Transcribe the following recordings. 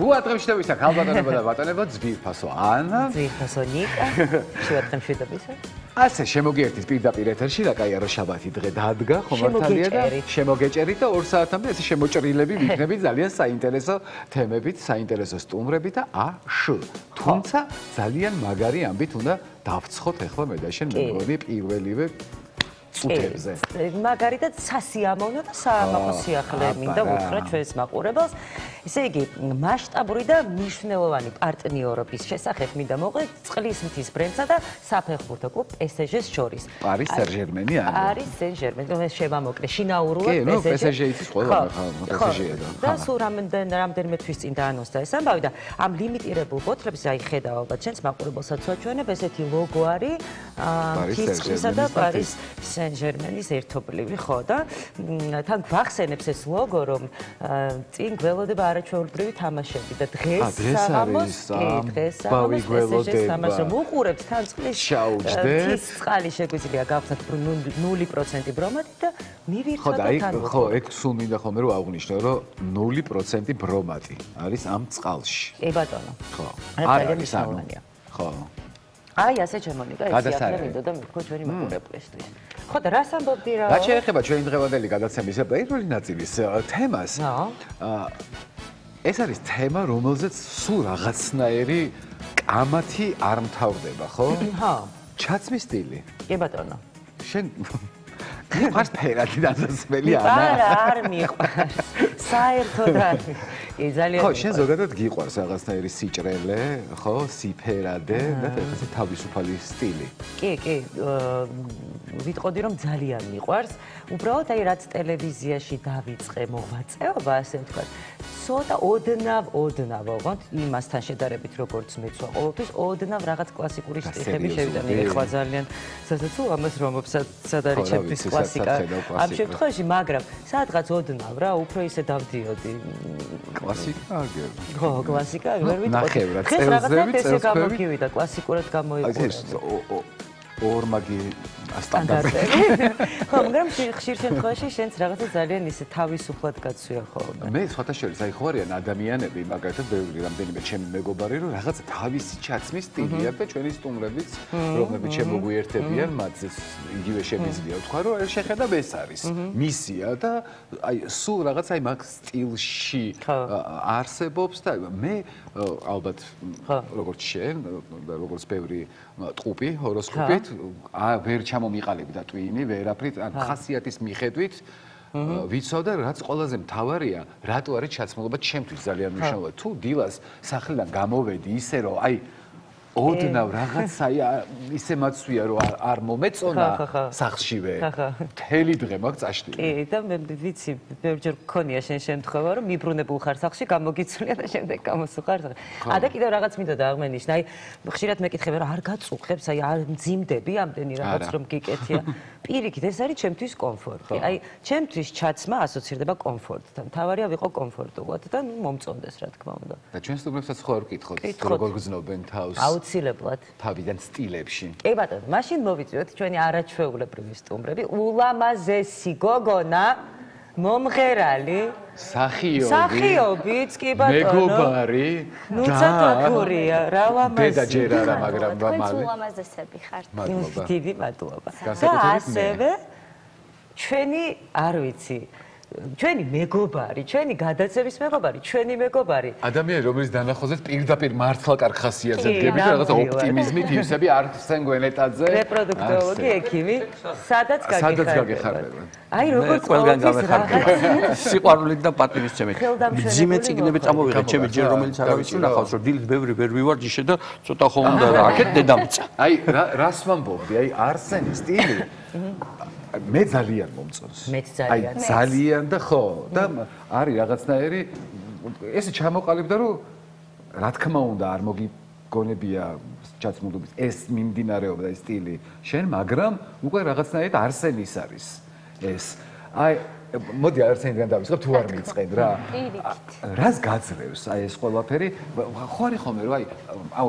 გუატყემშვიდობისა ხალბატონებო და ბატონებო, ძვირფასო ანა. ძვირფასო ნიკა. შევატყემშვიდობისა. ასე შემოგიერთით პირდაპირ ეთერში და კაი არო შაბათი დღე დადგა ხომართალია და შემოგეჭერით და 2 საათამდე ესე შემოჭრილები ვიქნებით ძალიან საინტერესო თემებით, საინტერესო სტუმრებით და თუმცა ძალიან მაგარი ამბით უნდა დავცხოთ ახლა მე და შენ მე მგონი პირველივე წუთებზე. მაგარითად სასიამოვნო და საამაყო სიახლე მინდა ვუთხრა ჩვენს მაყურებელს. ესე იგი, მასშტაბური და მნიშვნელოვანი პარტნიორობის შესახებ მინდა მოყვე წყლის მთის ბრენდსა და საფეხბურთო კლუბ PSG-ს შორის. პარის სენ-ჟერმენი არის. პარის სენ-ჟერმენი, ეს შემამოკლე შინაურულად PSG. კი, ნუ PSG იცის ყველა PSG-ია და. და სულ რამდენიმე თვის წინ დაანონსდა ეს ამბავი და ამ ლიმიტირებულ ბოთლებს აი ხედავ ალბათ ჩვენს მაყურებელსაც ვაჩვენებ, ესეთი ლოგო არის ფისხლისა და პარის სენ-ჟერმენის ერთობლივი, ხო და თან გვახსენებს ეს ლოგო, რომ წინ გველოდება არაჩვეულებრივი თამაშები და დღეს საღამოს PSG-ს თამაში უყურებთ თან წყლის შაუჯდეთ. წყალი შეგვიძლია გავხსნათ 0% ბრომატი და მივირთოთ თან. ხო, ეგ სულ მინდა ხოლმე რომ აღვნიშნო, რომ 0% ბრომატი არის ამ წყალში. კი ბატონო. ხო. არის ხო. აი ასე ჩემონიკა ეციახლე მინდო და მithko ჩვენი მაყურებლისთვის. ხო და რას ამბობდი რა? რაც შეეხება ჩვენი დღევანდელი გადაცემის პირველი ნაწილის თემას. ეს არის თემა, რომელზეც სულ რაღაცნაირი კამათი არ მთავრდება, ხო? ხო. ჩაცმის სტილი. კი ბატონო. შენ მიყვარს ფერადი დასასმელი ანა? არა, არ მიყვარს. საერთოდ არ. ძალიან ხო, შენ ზოგადად გიყვარს რაღაცნაირი სიჭრელე, ხო, სიფერადე და ესე თავისუფალი სტილი. კი, ვიტყოდი რომ ძალიან მიყვარს. უბრალოდ აი რაც ტელევიზიაში დავიწყე მოღვაწეობა, ასე ვთქვათ, ცოტა ოდნავ ოღონდ იმასთან შედარებით როგორც მეცვა ყოველთვის ოდნავ რაღაც კლასიკური სტილები შევიდა. მე ხვა ძალიან სასაცილო ამას რომელსაც არის ჩემთვის კლასიკა. ამ შემთხვევაში, მაგრამ სადღაც ოდნავ რა, უფრო ისე დავდიოდი. კლასიკა აგერ. ხო, კლასიკა ვერ ვიტყოდი. ნახევრად დღეს რაღაცა ესე გამოგივიდა, კლასიკურად გამოიყურა. ორმაგი სტანდარტები. ხო, მაგრამ ხშირ შემთხვევაში შენც რაღაცა ძალიან ისე თავისუფლად გაცვია ხოლმე. მე სხვათა შორის აი ხვარიან ადამიანები, მაგალითად ბევრი რამდენიმე ჩემი მეგობარი, რომ რაღაცა თავისი ჩაცმის სტილი აქვს და ჩვენი სტუმრებიც, რომლებიც შემოგვიერთებიან, მათზეც იგივე შემიძლია ვთქვა, რომ შეხედავ ეს არის მისია და აი სულ რაღაცა აი მაგ სტილში არსებობს და მე ალბათ როგორც შენ და როგორც ბევრი ტყუპი ჰოროსკოპით ვერ ჩამომიყალიბდა და ტვინი ვერაფრით ან ხასიათის მიხედვით ვიცავდა რაც ყველაზე მთავარია რატო არის ჩაცმულობა ჩემთვის ძალიან მნიშვნელოვანი თუ დილას სახლიდან გამოვედი ისე რომ აი ოდნავ რაღაცა ისე მაცვია რომ არ მომეწონა სახლშივე მთელი დღე მაგ წაშლილი კი და მე ვიცი ბევრჯერ მქონია შენ შემთხვევა რომ მიბრუნებულ ხარ სახლში გამოგიცვლია და შემდეგ გამოსუხარ და კიდევ რაღაც მინდა დააღმენიშნა აი ხშირად მეკითხები რომ არ გაწუხებს აი არ მძიმდები ამდენი რაღაც რომ გიკეთია პირიქით ეს არის ჩემთვის კომფორტი აი ჩემთვის ჩაცმა ასოცირდება კომფორტთან თავარია ვიყო კომფორტულად და ნუ მომწონდეს რა თქმა უნდა და ჩვენ სტუმრებსაც ხო არ ვკითხოთ როგორ გრძნობენ თავს აუცილებლად თავიდან სტილებში. კი ბატონო, მაშინ მოვიწვიოთ ჩვენი არაჩვეულებრივი სტუმრები, ულამაზესი გოგონა, მომღერალი, მსახიობიც, კი ბატონო. მეგობარი, ნუცა თოქურია, რა ლამაზი. დედა ჯერ არა, მაგრამ მამალი. ულამაზესები ხართ. მადლობა. დიდი მადლობა. და ასევე ჩვენი, არ ვიცი, ჩვენი მეგობარი, ჩვენი გადაცემის მეგობარი, ჩვენი მეგობარი. ადამიანი, რომელიც დანახავზეც პირდაპირ მართლა კარგ ხასიათზე დგებით და რაღაცა ოპტიმიზმით ივსები არსენ გვენეტაძე. რეპროდუქტოლოგი, ექიმი, სადაც გაგეხარებიან. აი, როგორც ყველგან გამეხარებიან. სიყვარულით და პატივისცემით. მძიმე წიგნები წამოვიღეთ, ჩემი ჯერ რომელიც არავის უნახავს, რომ დილით ბევრი ვერ ვივარჯიშე და ცოტა ხო უნდა რა აქეთ დედამიწა. აი, რას ვამბობდი? აი, არსენის სტილი მე ძალიან მომწონს. მეც ძალიან. აი ძალიან და ხო და არის რაღაცნაირი ესე ჩამოყალიბდა რომ რა თქმა უნდა არ მოგიგონებია ჩაცმულობის ეს მიმდინარეობა და ეს სტილი შენ მაგრამ უკვე რაღაცნაირად არსენის არის ეს აი მოდი არსენიდან დავიწყებ თუ არ მიწყენ რა რას გაძლევს აი ეს ყველაფერი ხო არის ხოლმე რომ აი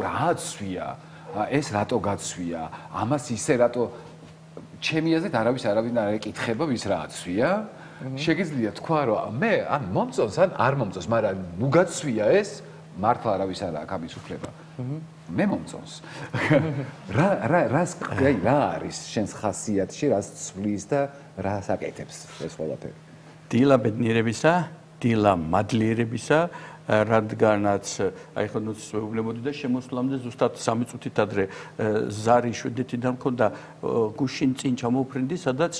რა აცვია ეს რატო გაცვია ამას ისე რატო ჩემი აზრით არავინ არ ეკითხება ვის რა აცვია შეგიძლია თქვა რომ მე ან მომწონს ან არ მომწონს მაგრამ ნუ გაცვია ეს მართლა არავის არ აქვს ამის უფლება. მე მომწონს. რა არის შენს ხასიათში, რას ცვლის და რას აკეთებს ეს ყველაფერი? დილა ბედნიერებისა, დილა მადლიერებისა, რადგანაც აი ხო ნუ ვეუბნებოდი და შემოსვლამდე ზუსტად 3 წუთით ადრე ზარი შვედეთიდან მქონდა გუშინ წინ ჩამოვფრინდი, სადაც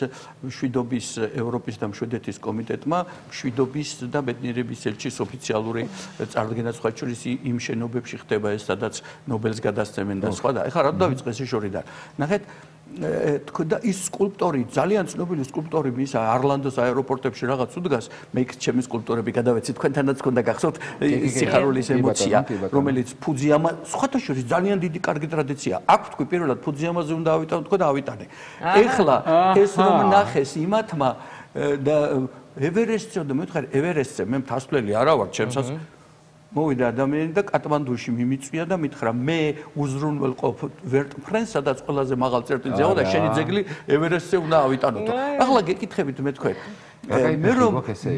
მშვიდობის ევროპის და მშვიდეთის კომიტეტმა მშვიდობის და ბედნიერების ელჩის ოფიციალური წარდგენა სხვა შორის იმ შენობებში ხდება ეს, სადაც ნობელს გადასცემენ და სხვა და ეხლა რა დავიწყე ეს შორიდან. ნახეთ თქო და ის სკულპტორი ძალიან ცნობილი სკულპტორი მის არლანდოს აეროპორტებში რაღაც უდგას მე ჩემი სკულპტორები გადავეცი თქვენთანაც ქონდა გახსოვთ სიხარულის ემოცია რომელიც ფუძიამა სხვათა შორის ძალიან დიდი კარგი ტრადიცია აქვს თქვი პირველად ფუძიამაზე უნდა ავიტანო თქო და ავიტანე ეხლა ეს რომ ნახეს იმათმა და ევერესტზე და მე ვთქარი ევერესტზე მე მთასვლელი არა ვარ ჩემსაც მოვიდა ადამიანი და კატმანდუში მიმიწვია და მითხრა მე უზრუნველ ყოფ ვერტმფრენს სადაც ყველაზე მაღალ წერტილზეა და შენი ძეგლი ევერესტზე უნდა ავიტანოთო. ახლა გეკითხებით მე თქვენ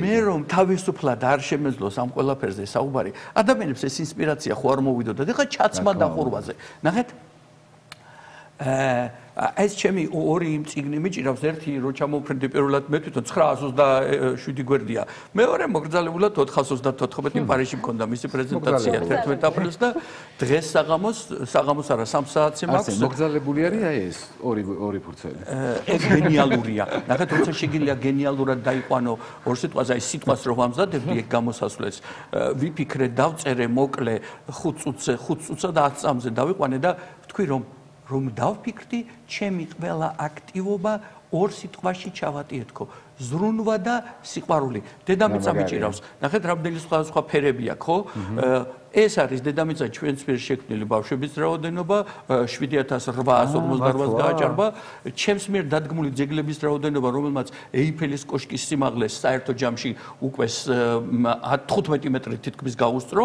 მე რომ თავისუფლად არ შემეძლოს ამ ყველაფერზე საუბარი ადამიანებს ეს ინსპირაცია ხო არ მოვიდოდა და ხა ჩაცმა დახურვაზე. ნახეთ ეს ჩემი ორი იმ წიგნი მიჭირავს ერთი რო ჩამოვფრინდი პირველად მე თვითონ 927 გვერდია მეორე მოგრძალებულად 434 პარიზში მქონდა მისი პრეზენტაცია 11 აპრილს და დღეს საღამოს არა 3 საათზე მაქვს მოგრძალებული არის აი ეს ორი ფურცელი ეს გენიალურია ნახეთ როცა შეგიძლია გენიალურად დაიყვანო ორ სიტყვაზე აი სიტყვას რომ ამზადებდი ეგ გამოსასვლელს ვიფიქრე დავწერე მოკლე 5 წუთსა და 10 წამზე დავიყვანე და ვთქვი რომ დავფიქრდი ჩემი ყველა აქტივობა ორ სიტყვაში ჩავატიეთქო ზრუნვა და სიყვარული დედამიწა მიჭირავს ნახეთ რამდენი სხვა ფერები აქვს ხო ეს არის დედამიწა ჩვენს მიერ შექმნილი ბავშვების რაოდენობა 7848 გააჭარბა ჩემს მიერ დადგმული ძეგლების რაოდენობა რომელმაც ეიფელის კოშკის სიმაღლეს საერთო ჯამში უკვე 15 მეტრი თითქმის გაუსწრო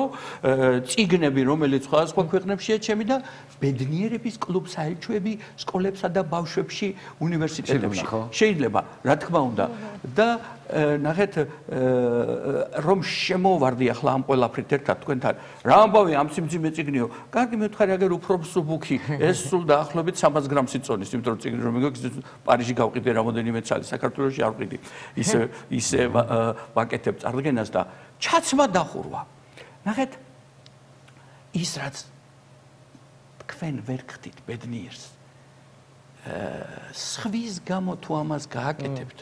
წიგნები რომელიც სხვა ქვეყნებშია ჩემი და ბედნიერების კლუბ საელჩოები სკოლებსა და ბავშვებში უნივერსიტეტებში შეიძლება რა თქმა უნდა და ნახეთ რომ შემოვარდი ახლა ამ ყველაფრით ერთად თქვენთან რა ამბავი ამ სიმძიმე წიგნიო კარგი მე ვთქვი აგერ უფრო მსუბუქი ეს სულ დაახლოებით 300 გრამს იწონის იმიტომ რომ წიგნი რომ მეგოქს პარიჟი გავყიდე რამოდენიმე წელი საქართველოში არ ვყიდი ისე ვაკეთებ წარდგენას და ჩაცმა დახურვა ნახეთ ის რაც თქვენ ვერ ხდით ბედნიერს სხვის გამო თუ ამას გააკეთებთ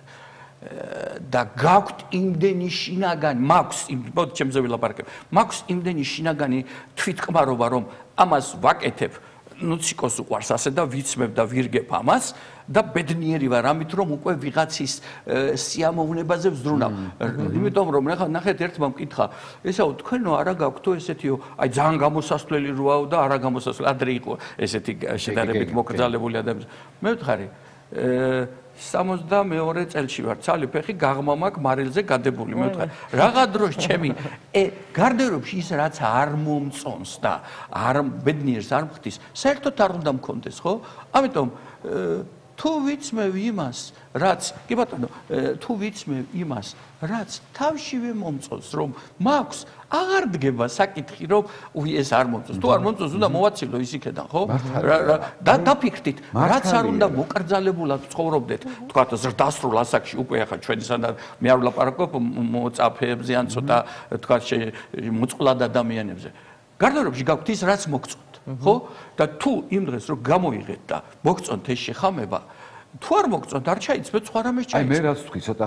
და გაქვთ იმდენი შინაგანი მაქვს მოდი ჩემზე ვილაპარაკებ მაქვს იმდენი შინაგანი თვითკმარობა რომ ამას ვაკეთებ ნუ ციკოს უყვარს ასე და ვიცმებ და ვირგებ ამას და ბედნიერი ვარ ამით რომ უკვე ვიღაცის სიამოვნებაზე ვზრუნავ იმიტომ რომ ნახეთ ერთმა მკითხა ესაო თქვენო არა გაქვთ თუ ესეთიო აი ძალიან გამოსასვლელი როაო და არა გამოსასვლელი ადრე იყო ესეთი შედარებით მოკრძალებული ადამიანები მე ვთხარი 62 წელში ვარ ცალი ფეხი გაღმა მაქვს მარილზე გადებული მე ვთქვი რაღა დროს ჩემი გარდერობში ის რაც არ მომწონს და არ ბედნიერს არ მხდის საერთოდ არ უნდა მქონდეს ხო ამიტომ თუ ვიცმევ იმას რაც კი ბატონო თუ ვიცმევ იმას რაც თავშივე მომწონს რომ მაქვს აღარ დგება საკითხი რომ ეს არ მომწონს თუ არ მომწონს უნდა მოვაცილო ის იქიდან ხო და დაფიქრდით რაც არ უნდა მოკრძალებულად ცხოვრობდეთ თქვათ ზრდასრულ ასაკში უკვე ახლა ჩვენსა მე არ ვლაპარაკობ მოწაფეებზე ან ცოტა თქვათ მოწყვლად ადამიანებზე გარდავრებში გაქვთ ის რაც მოგწონთ ხო და თუ იმ დღეს რომ გამოიღეთ და მოგწონთ ეს შეხამება თუ არ მოგწონთ არ ჩაიცმეთ სხვა რამეს ჩაიცმეთ აი მე რაც ვთქვი ცოტა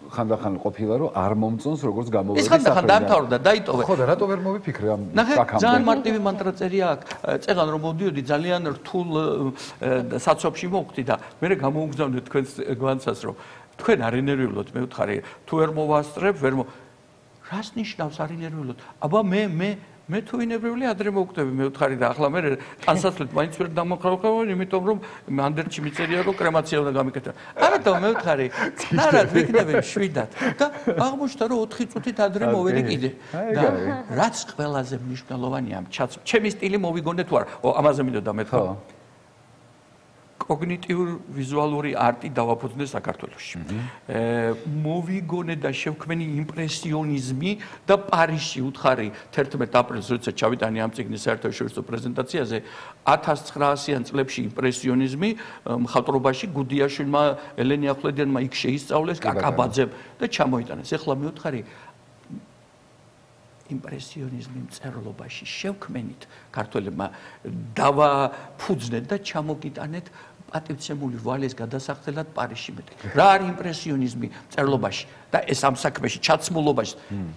ხანდახან ყოფილა რომ არ მომწონს როგორც გამოვედი ეს ხანდახან დაამთავრდა დაიტოვე ხო და რატო ვერ მოვიფიქრე ამ საკამდე ძალიან მარტივი მანტრაწერია აქ წეგან რომ მოვდიოდი ძალიან რთულ საცობში მოვხდი და მე გამოუგზავნე თქვენს გვანცას რომ თქვენ არ ინერვიულოთ მე ვთხარი თუ ვერ მოვასწრებ ვერ რას ნიშნავს არ ინერვიულოთ აბა მე თუ ინერვიული ადრე მოვკვდები მე ვთხარი და ახლა მე ტანსაცლით მაინც ვერ დამოხრავ იმიტომ რომ ანდერჩი მიწერია რომ კრემაცია უნდა გამიკეთო ამიტომ მე ვთხარი ნარა ვიქნები შვიდად და აღმოჩნდა რომ 4 წუთით ადრე მოვედი კიდე და რაც ყველაზე მნიშვნელოვანია ამ ჩემი სტილი მოვიგონე თუ არა ამაზე მინდოდა მეთქვა კოგნიტიურ-ვიზუალური არტი დავაფუძნე საქართველოში. მოვიგონე და შევქმენი იმპრესიონიზმი და პარიზში უთხარი 11 აპრილს როცა ჩავიტანი ამ წიგნის საერთაშორისო პრეზენტაციაზე 1900-იან წლებში იმპრესიონიზმი მხატვრობაში გუდიაშვილმა, ელენე ახვლედიანმა იქ შეისწავლეს, კაკაბაძემ და ჩამოიტანეს. ეხლა მე ვუთხარი იმპრესიონიზმი მწერლობაში შევქმენით ქართველებმა დავაფუძნეთ და ჩამოგიტანეთ პატივცემული ვალის გადასახდელად პარიზში მეტი. რა არის იმპრესიონიზმი მწერლობაში და ეს ამ საქმეში ჩაცმულობაში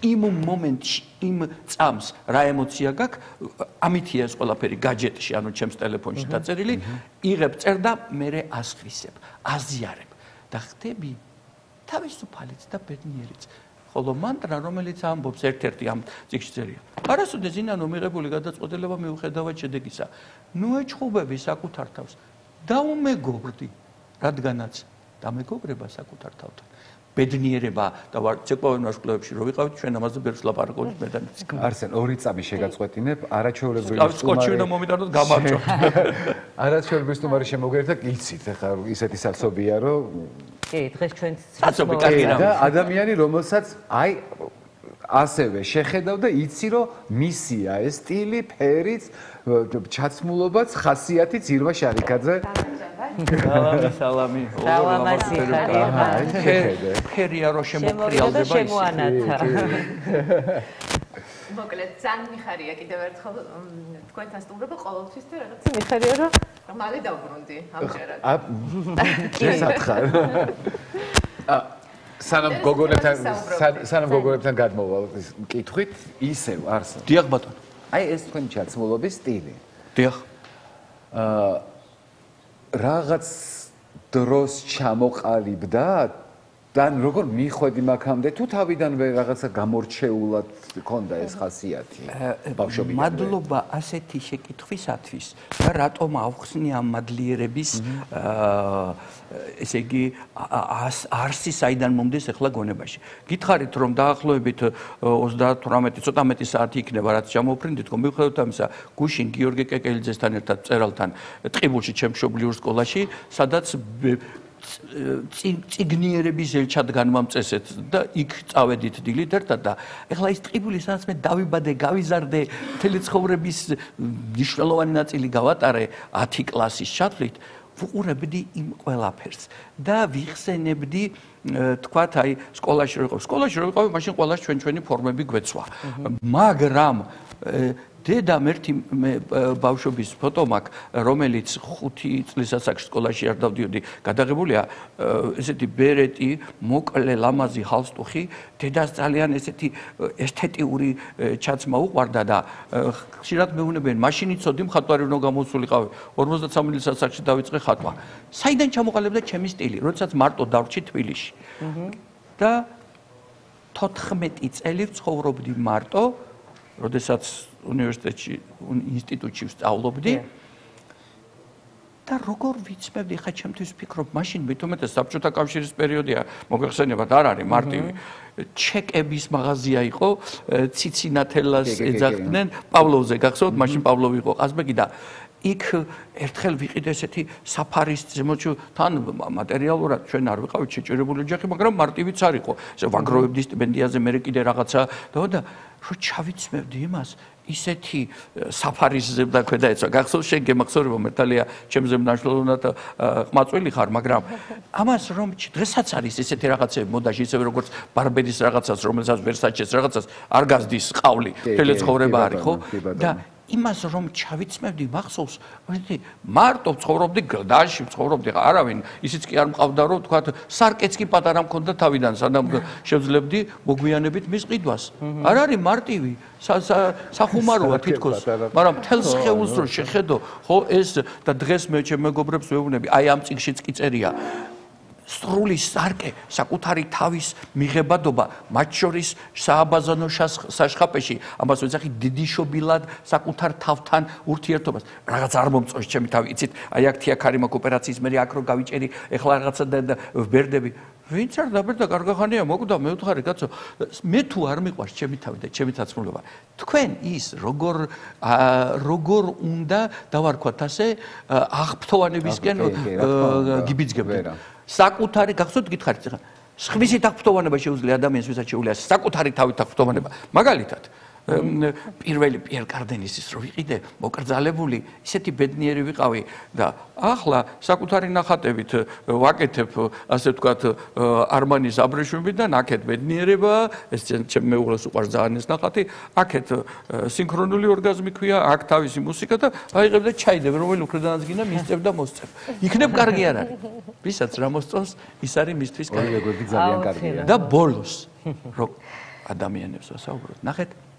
იმ მომენტში იმ წამს რა ემოცია გაქვს ამითია ეს ყველაფერი გაჯეტში ანუ ჩემს ტელეფონში დაწერილი იღებ წერ და მე ასხისებ აზიარებ და ხდები თავისუფალიც და ბედნიერიც ხოლო მანტრა რომელიც ამბობს ერთ-ერთი ამ წიგნში წერია არასოდეს ინანო მიღებული გადაწყვეტილება მიუხედავად შედეგისა ნუ ეჩხუბები საკუთარ თავს დაუმეგობრდი რადგანაც დამეგობრება საკუთარ თავთან ბედნიერება და ცეკვავენ ვარსკვლავებში რო ვიყავით ჩვენ ამაზე ბევრს ლაპარაკობთ მე და ნიცი არსენ ორი წამი შეგაწყვეტინებ არაჩვეულებრივი სტუმარი სკოჩი უნდა მომიტანოთ გამარჯო არაჩვეულებრივი სტუმარი შემოგერთ და იცით ახლა ისეთი საცობია რომ კი დღეს ჩვენ და ადამიანი რომელსაც აი ასევე შეხედავ და იცი რომ მისია ეს სტილი ფერიც ჩაცმულობაც ხასიათიც ირმა შარიკაძე სალამი სალამაზი ფერია რო შემოყრიალდება შემოანათა მოკლედ ძალიან მიხარია კიდევ ერთხელ თქვენთან სტუმრობა ყოველთვის და რაღაც მიხარია რომ მალე დავბრუნდი ამჯერად ეს ათხარ სანამ გოგონებთან გადმოვალ მკითხვით ისევ არსენ დიახ ბატონო აი ეს თქვენი ჩაცმულობის სტილი დიახ რაღაც დროს ჩამოყალიბდა და როგორ მიხვედი მაგამდე თუ თავიდანვე რაღაცა გამორჩეულად ქონდა ეს ხასიათი ბავშვობიდან მადლობა ასეთი შეკითხვისათვის და რატომ ავხსნი ამ მადლიერების ესე იგი არსი საიდან მომდის ახლა გონებაში გითხარით რომ დაახლოებით 38 ცოტა მეტი საათი იქნება რაც ჩამოვფრინდით რომ მიუხედავად ამისა გუშინ გიორგი კეკელიძესთან ერთად წერალთან ტყიბულში ჩემშობლიურ სკოლაში სადაც ციგნიერების ელჩადგანმა მწესეთ და იქ წავედით დილით ერთად და ეხლა ის ტყიბული სადაც მე დავიბადე, გავიზარდე, მთელი ცხოვრების მნიშვნელოვანი ნაწილი გავატარე 10 კლასის ჩათვლით, ვუყურებდი იმ ყველაფერს და ვიხსენებდი თქვათ აი სკოლაში რო ვიყავი, მაშინ ყველას ჩვენი ფორმები გვეცვა. მაგრამ დედამ ერთი ბავშვობის ფოტო მაქვს, რომელიც 5 წლის ასაკში სკოლაში არ დავდიოდი, გადაღებულია ესეთი ბერეტი, მოკლე ლამაზი ჰალსტუხი, დედას ძალიან ესეთი ესთეტიური ჩაცმა უყვარდა და ხშირად მეუბნებიან, მაშინ იცოდი მხატვარი უნდა გამოსულიყავი, 53 წლის ასაკში დავიწყე ხატვა. საიდან ჩამოყალიბდა ჩემი სტილი, როდესაც მარტო დავრჩი თბილისში. და 14 წელი ვცხოვრობდი მარტო, როდესაც უნივერსიტეტში, ინსტიტუტში ვსწავლობდი და როგორ ვიცმევდი, ხა ჩემთვის ვფიქრობ, მაშინ მithumetes საბჭოთა კავშირის პერიოდია, მოგეხსენებათ, არ არის მარტივი. ჩეკების მაღაზია იყო, ციცინათელას ეძახდნენ, პავლოვზე გახსოვთ, მაშინ პავლოვი იყო ყაზბეგი და იქ ერთხელ ვიყიდე ესეთი საფარის ზემოჩუ თან მატერიალურად ჩვენ არ ვიყავით შეჭერებული ოჯახი, მაგრამ მარტივიც არ იყო. ესე ვაგროვებდი სტიპენდიაზე, მე კიდე რაღაცა და რო ჩავიცმევდი იმას, ისეთი საფარიზზე და ქვედა ეცვა. გახსოვს შენ გემახსოვრება მერტალია ჩემზე მნაშლოვნად ყმაწვილი ხარ, მაგრამ ამას რომ დღესაც არის ესეთი რაღაცები მოდაში, ისევე როგორც ბარბერის რაღაცას, რომელსაც ვერსაჩეს რაღაცას არ გაზდის ყავლი, მთელი ცხოვრება არის, ხო? და იმას რომ ჩავიცმევდი მახსოვს, ვთქვი, მარტო ცხოვრობდი გლდაში, ცხოვრობდი, არავინ, ისიც კი არ მყავდა, რომ თქვა, სარკეც კი პატარა მქონდა თავიდან, სანამ შევძლებდი მოგვიანებით მის ყიდვას. არ არის მარტივი, სახუმაროა თითქოს, მაგრამ მთელ სხეულს რო შეხედო, ხო, ეს და დღეს მე ჩემ მეგობრებს ვეუბნები, აი ამ წიგნშიც კი წერია. სრული სარკე, საკუთარი თავის მიღებადობა, მათ შორის სააბაზანო საშხაპეში, ამას ვეძახი დიდიშობილად საკუთარ თავთან ურთიერთობას. რაღაც არ მომწონს ჩემი თავი, იცით, აი აქ თია ქარი მაქვს ოპერაციის, მე აქ რო გავიჭერი, ეხლა რაღაცა და ვბერდები. ვინც არ დაბერდა კარგახანია მოკვდა მე ვთხარი კაცო მე თუ არ მიყვარს ჩემი თავი და ჩემი თაცმულობა თქვენ ის როგორ უნდა დავარქვათ ასე აღფრთოვანებისკენ გიბიძგებთ საკუთარი გახსოვთ გითხარით ხა სხვისით აღფრთოვანება შეუძლია ადამიანს ვისაც შეუძლია საკუთარი თავით აღფრთოვანება მაგალითად პირველი პიერ კარდენისის რო ვიყიდე მოკრძალებული ისეთი ბედნიერი ვიყავი და ახლა საკუთარი ნახატებით ვაკეთებ ასე ვთქვათ არმანის აბრეშუმიდან აქეთ ბედნიერება ეს ჩემ მეუღლეს უყვარს ძალიან ეს ნახატი აქეთ სინქრონული ორგაზმი ქვია აქ თავისი მუსიკა და აიღებ და ჩაიდებ რომელი უხრედანაც გინდა მისწევ და მოსწევ იქნებ კარგი არ არის ვისაც რა მოსწონს ის არის მისთვის კარგი ეგრე ძალიან კარგია და ბოლოს რო ადამიანებს ვასაუბროთ ნახეთ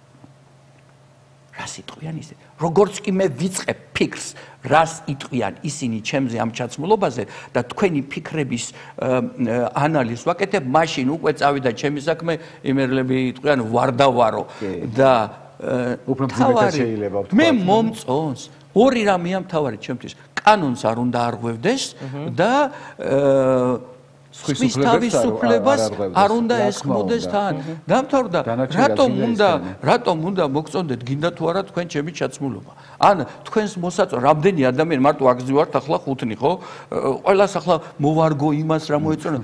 რას იტყვიან ისე როგორც კი მე ვიწყებ ფიქრს რას იტყვიან ისინი ჩემზე ამ ჩაცმულობაზე და თქვენი ფიქრების ანალიზს ვაკეთებ მაშინ უკვე წავიდა ჩემი საქმე იმერლები იტყვიან ვარდავარო და უფრო მძიმედ შეიძლება ვთქვა მე მომწონს ორი რამეა მთავარი ჩემთვის კანონს არ უნდა არღვევდეს და სხვის თავისუფლებას არ უნდა ესხმოდეს თან. დამთავრდა, რატომ უნდა მოგწონდეთ გინდა თუ არა თქვენ ჩემი ჩაცმულობა. ან თქვენს მოსაწონს რამდენი ადამიანი მარტო აგზივართ ახლა 5-ნი, ხო? ყველას ახლა მოვარგო იმას რა მოეწონა.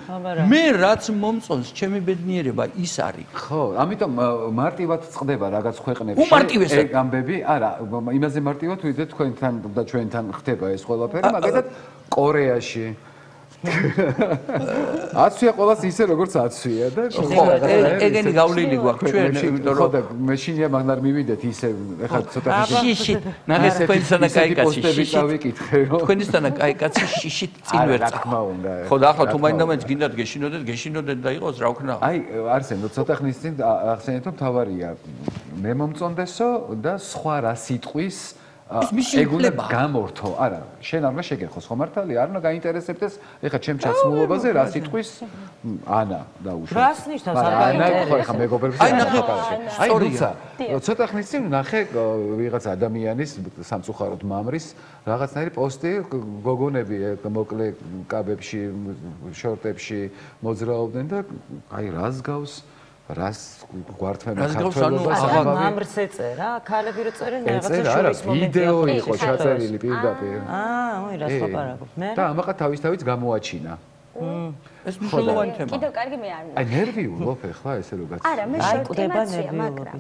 მე რაც მომწონს ჩემი ბედნიერება ის არის. ხო, ამიტომ მარტივად წყდება რაღაც ქვეყნებში. უმარტივესად. ეგ ამბები, არა, იმაზე მარტივად ვიდრე თქვენთან და ჩვენთან ხდება ეს ყველაფერი, მაგალითად კორეაში აცვია ყველას ისე როგორც აცვია და ხო ეგენი გავლილი გვაქვს ჩვენ იმიტომ რომ ხო და მეშინია მაგნარ მივიდეთ ისე ეხლა ცოტა შიშით ნახეთ თქვენსანა კაი კაცი შიშით თქვენისთანა კაი კაცი შიშით წინ ვერ რა თქმა უნდა ხო და ახლა თუ მაინდა-მაინც გინდათ გეშინოდეთ და იყოს რა ვქნა აი არსენ ცოტა ხნის წინ ახსენეთ რომ თავარია მე მომწონდესო და სხვა რა სიტყვის ეგ უნდა გამორთო, არა, შენ არ უნდა შეგეხოს ხო მართალია, არ უნდა გაინტერესებდეს ეხლა ჩემ ჩაცმულობაზე რა სიტყვის ანა დაუშვა. რას ნიშნავს არ გაინტერესებს? ხო, ეხლა მეგობრებს აი ნახე, აი როცა ცოტა ხნის წინ ნახე ვიღაც ადამიანის სამწუხაროდ მამრის რაღაცნაირი პოსტი გოგონები მოკლე კაბებში, შორტებში მოძრაობდნენ და აი რას გავს რას გვართმენ საქართველოს მამრს ეწერა, ქალები რო წერენ რაღაცა შორის მომენტი. ვიდეო იყო ჩაწერილი პირდაპირ. ოი, რას ვაპარაკობ მე? და ამაყა თავის გამოაჩინა. ეს მნიშვნელოვანი თემაა. კიდევ კარგი მე არ აი ნერვიულობ ახლა ესე რო გაცი. არა, მე შევტიმაცია, მაგრამ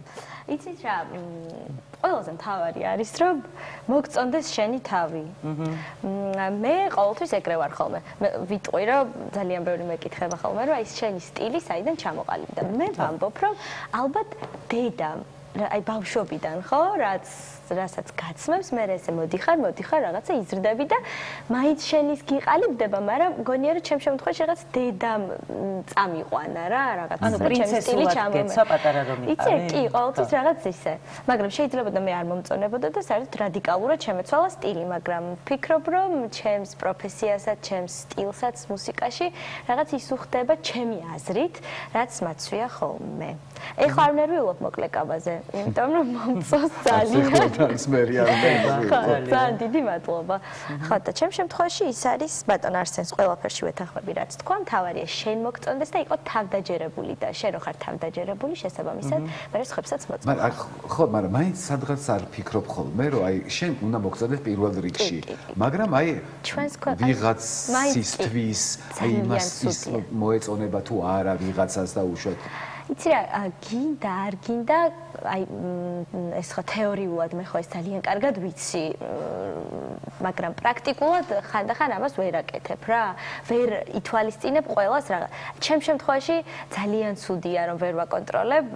იცით რა, ყველაზე მთავარი არის რომ მოგწონდეს შენი თავი. მე ყოველთვის ეგრე ვარ ხოლმე. ვიტყვი რომ ძალიან ბევრი მეკითხება ხოლმე რომ აი შენი სტილი საიდან ჩამოყალიბდა. მე ვამბობ რომ ალბათ დედამ აი ბავშვობიდან ხო რასაც გაცმევს მე ესე მოდიხარ რაღაცა იზრდები და მაინც შენის გიყალიბდება მაგრამ მგონია რომ ჩემ შემთხვევაში რაღაც დედამ წამიყვანა რა რაღაც ჩემი სტილი ჩამომეცა პატარა რომ იყავი იცი კი ყოველთვის რაღაც ისე მაგრამ შეიძლება და მე არ მომწონებოდა და საერთოდ რადიკალურად შემეცვალა სტილი მაგრამ ვფიქრობ რომ ჩემს პროფესიასაც ჩემს სტილსაც მუსიკაში რაღაც ის უხდება ჩემი აზრით რაც მაცვია ხოლმე ეხლა არ ნერვიულობ მოკლე კაბაზე იმიტომ რომ მომწონს ძალიან ძალიან დიდი მადლობა. ხო და ჩემ შემთხვევაში ის არის ბატონ არსენს ყველაფერში ვეთანხმები რაც თქვა, მთავარია შენ მოგწონდეს და იყო თავდაჯერებული და შენ რო ხარ თავდაჯერებული შესაბამისად, მე სხვებსაც მოწონს. ხო, მაგრამ მაინც სადღაც არ ფიქრობ ხოლმე რომ აი შენ უნდა მოგწონდეს პირველ რიგში, მაგრამ აი ვიღაცისთვის აი იმას ის მოეწონება თუ არა ვიღაცას და უშუალოდ იცი რა, გინდა არ გინდა, აი ეს ხო თეორიულად მე ხო ეს ძალიან კარგად ვიცი, მაგრამ პრაქტიკულად ხანდახან ამას ვერ აკეთებ რა. ვერ ითვალისწინებ ყველას რაღაც. ჩემ შემთხვევაში ძალიან ცუდია რომ ვერ ვაკონტროლებ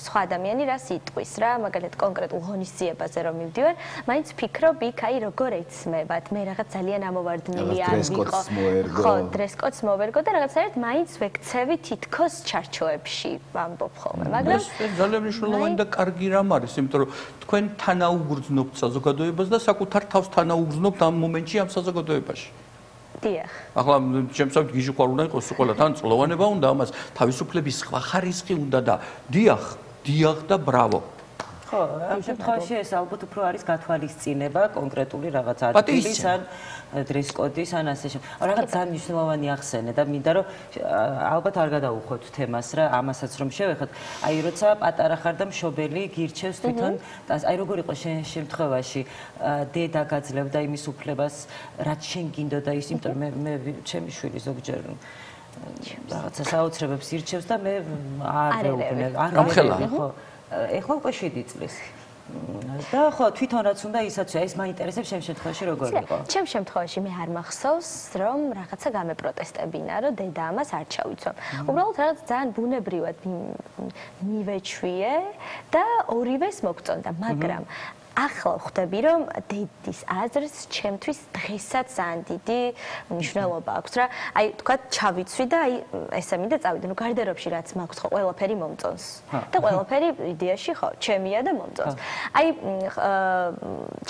სხვა ადამიანი რას იტყვის რა, მაგალითად კონკრეტულ ღონისძიებაზე რომ მივდივარ, მაინც ფიქრობ იქ აი როგორ ეცმევათ, მე რაღაც ძალიან ამოვარდნილი არ ვიყო. ხო, დრესკოდს მოვერგო და რაღაცნაირად მაინც ვექცევი თითქოს ჩარჩოებში. ვამბობ ხოლმე, მაგრამ ეს ძალიან მნიშვნელოვანი და კარგი რამ არის, იმიტომ რომ თქვენ თანაუგრძნობთ საზოგადოებას და საკუთარ თავს თანაუგრძნობთ ამ მომენტში ამ საზოგადოებაში. დიახ. ახლა ჩემსავით გიჟი ხარ უნდა იყოს ყველა თან წლოვანება უნდა ამას თავისუფლების სხვა ხარისხი უნდა და დიახ და ბრავო. ხო, ამ შემთხვევაში ეს ალბათ უფრო არის გათვალისწინება კონკრეტული რაღაც ადგილის ან დრეს კოდის ან ასე შემდეგ. რაღაც ძალიან მნიშვნელოვანი ახსენე და მინდა რომ ალბათ არ გადაუხოთ თემას რა, ამასაც რომ შევეხოთ. აი როცა პატარა ხარ და მშობელი გირჩევს თვითონ, აი როგორ იყო შენ შემთხვევაში დედა გაძლევდა იმის უფლებას, რაც შენ გინდოდა ის, იმიტომ რომ მე ჩემი შვილი ზოგჯერ რაღაცა საოცრებებს ირჩევს და მე არ ვეუბნებ. ხო. ეხლა უკვე 7 წლის. და ხო, თვითონ რაც უნდა ისაც ეს მაინტერესებს შენ შემთხვევაში როგორ იყო? ჩემ შემთხვევაში მე არ მახსოვს, რომ რაღაცა გამეპროტესტებინა, რომ დედა ამას არ ჩავიცვამ. უბრალოდ რაღაც ძალიან ბუნებრივად მივეჩვიე და ორივეს მოგწონდა, მაგრამ ახლა ხვდები, რომ დედის აზრს ჩემთვის დღესაც ძალიან დიდი მნიშვნელობა აქვს რა. აი, თქვა ჩავიცვი და აი ესე მინდა წავიდე, ნუ გარდერობში რაც მაქვს, ხო, ყველაფერი მომწონს. და ყველაფერი იდეაში ხო, ჩემია და მომწონს. აი,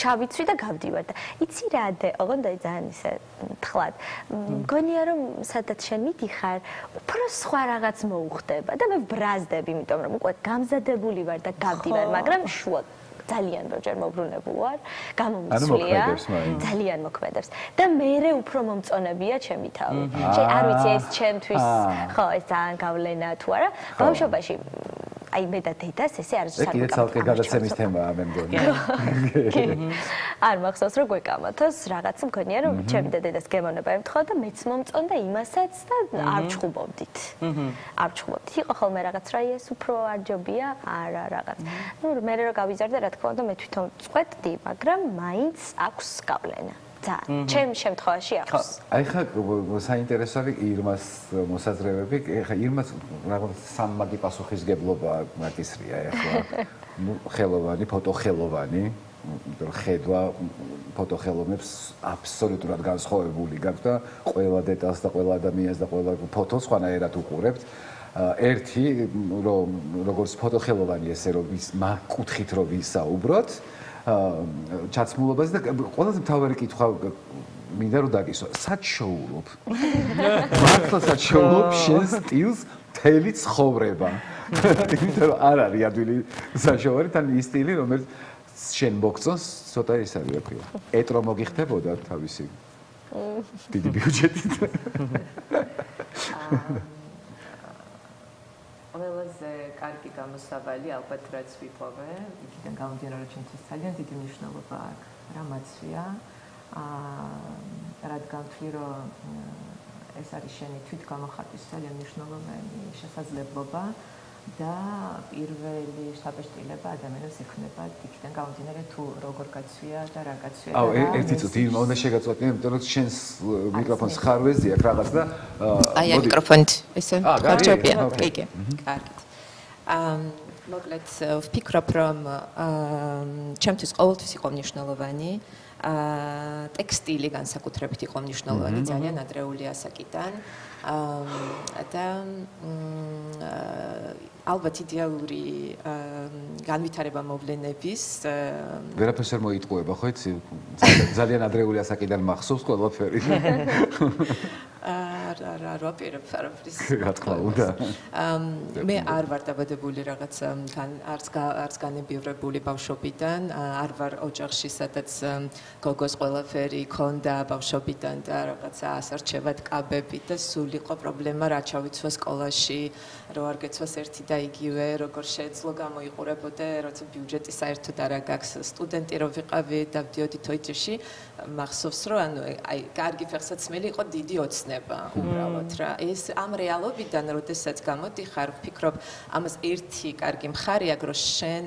ჩავიცვი და გავდივარ და იცი რა დე, ოღონდ აი ძალიან ისე თხლად. მგონია რომ სადაც შენ მიდიხარ, უფრო სხვა რაღაც მოუხდება და მე ბრაზდები, იმიტომ რომ უკვე გამზადებული ვარ და გავდივარ, მაგრამ შუა ძალიან როჯერ მოbrunებულ ვარ, გამომიცვლია, ძალიან მოქმედებს და მე უფრო მომწონებია ჩემი თავი. არ ვიცი ეს ჩემთვის, ხო, ეს ძალიან გავლენა თუ არა. ბავშვობაში აი მე და დედას ესე არის საკუთარ. კიდე ცალკე გადაცემის თემაა მე მგონი. არ მახსოვს რომ გვეკამათოს, რაღაც მგონია რომ ჩემი და დედას გემოვნება ემთხოვა და მეც მომწონდა იმასაც და არ ჩხუბობდით. არ ჩხუბობდით. იყო ხოლმე რაღაც რა ეს უფრო არ ჯობია, არა რაღაც. ნუ მე რო გავიზარდე რა თქმა უნდა მე თვითონ წყვეტდი, მაგრამ მაინც აქვს გავლენა. ჩემ შემთხვევაში აქვს. აი ხა საინტერესო არის ირმას მოსაზრებები. ხა ირმას რაღაც სამმაგი პასუხისგებლობა მაგისრია ეხლა. ნუ ხელოვანი, ფოტოხელოვანი, ხედვა ფოტოხელოვნებს აბსოლუტურად განსხვავებული გაქვს და ყველა დეტალს და ყველა ადამიანს და ყველა ფოტოს სხვანაირად უყურებთ. ერთი რომ როგორც ფოტოხელოვანი ესე რომ ის კუთხით რომ ვისაუბროთ ჩაცმულობას და ყველაზე მთავარი კითხვა მინდა რომ დაგისვა, სად შოულობ? მართლა სად შოულობ შენ სტილს მთელი ცხოვრება? იმიტომ რომ არ არის ადვილი საშოვარი, თან ის სტილი რომელიც შენ მოგწონს, ცოტა ის არის რა ქვია. ეტრო მოგიხდებოდა თავისი დიდი ბიუჯეტით. ყველაზე კარგი გამოსავალი ალბათ რაც ვიპოვე, იქიდან გამომდინარე რომ ჩემთვის ძალიან დიდი მნიშვნელობა აქვს რა მაცვია. რადგან ვთვლი რომ ეს არის შენი თვითგამოხატვის ძალიან მნიშვნელოვანი შესაძლებლობა და პირველი შთაბეჭდილება ადამიანს ექნება იქიდან გამომდინარე თუ როგორ გაცვია და რა გაცვია. აუ, ერთი წუთი უნდა შეგაწყვეტნე, იმიტომ რომ შენს მიკროფონს ხარვეზი აქვს რაღაც და აი მიკროფონით ესე ხარჯობია. კი. კარგით. მოკლედ ვფიქრობ რომ ჩემთვის ყოველთვის იყო მნიშვნელოვანი ტექსტილი განსაკუთრებით იყო მნიშვნელოვანი ძალიან ადრეული ასაკიდან და ალბათ იდეალური განვითარება მოვლენების ვერაფერს არ მოიტყუება ხო იცი ძალიან ადრეული ასაკიდან მახსოვს ყველაფერი არ ვაპირებ არაფრის რა თქმა უნდა მე არ ვარ დაბადებული რაღაც არც განებივრებული ბავშვობიდან არ ვარ ოჯახში სადაც გოგოს ყველაფერი ქონდა ბავშვობიდან და რაღაცა ასარჩევად კაბები და სულ იყო პრობლემა რა ჩავიცვა სკოლაში რო არ გეცვას ერთი და იგივე როგორ შეეძლო გამოიყურებოდე როცა ბიუჯეტი საერთოდ არ აქვს სტუდენტი რო ვიყავი და ვდიოდი თოიჭეში მახსოვს რომ ანუ აი კარგი ფეხსაცმელი იყო დიდი ოცნება უბრალოდ რა ეს ამ რეალობიდან როდესაც გამოდიხარ ვფიქრობ ამას ერთი კარგი მხარე აქვს რომ შენ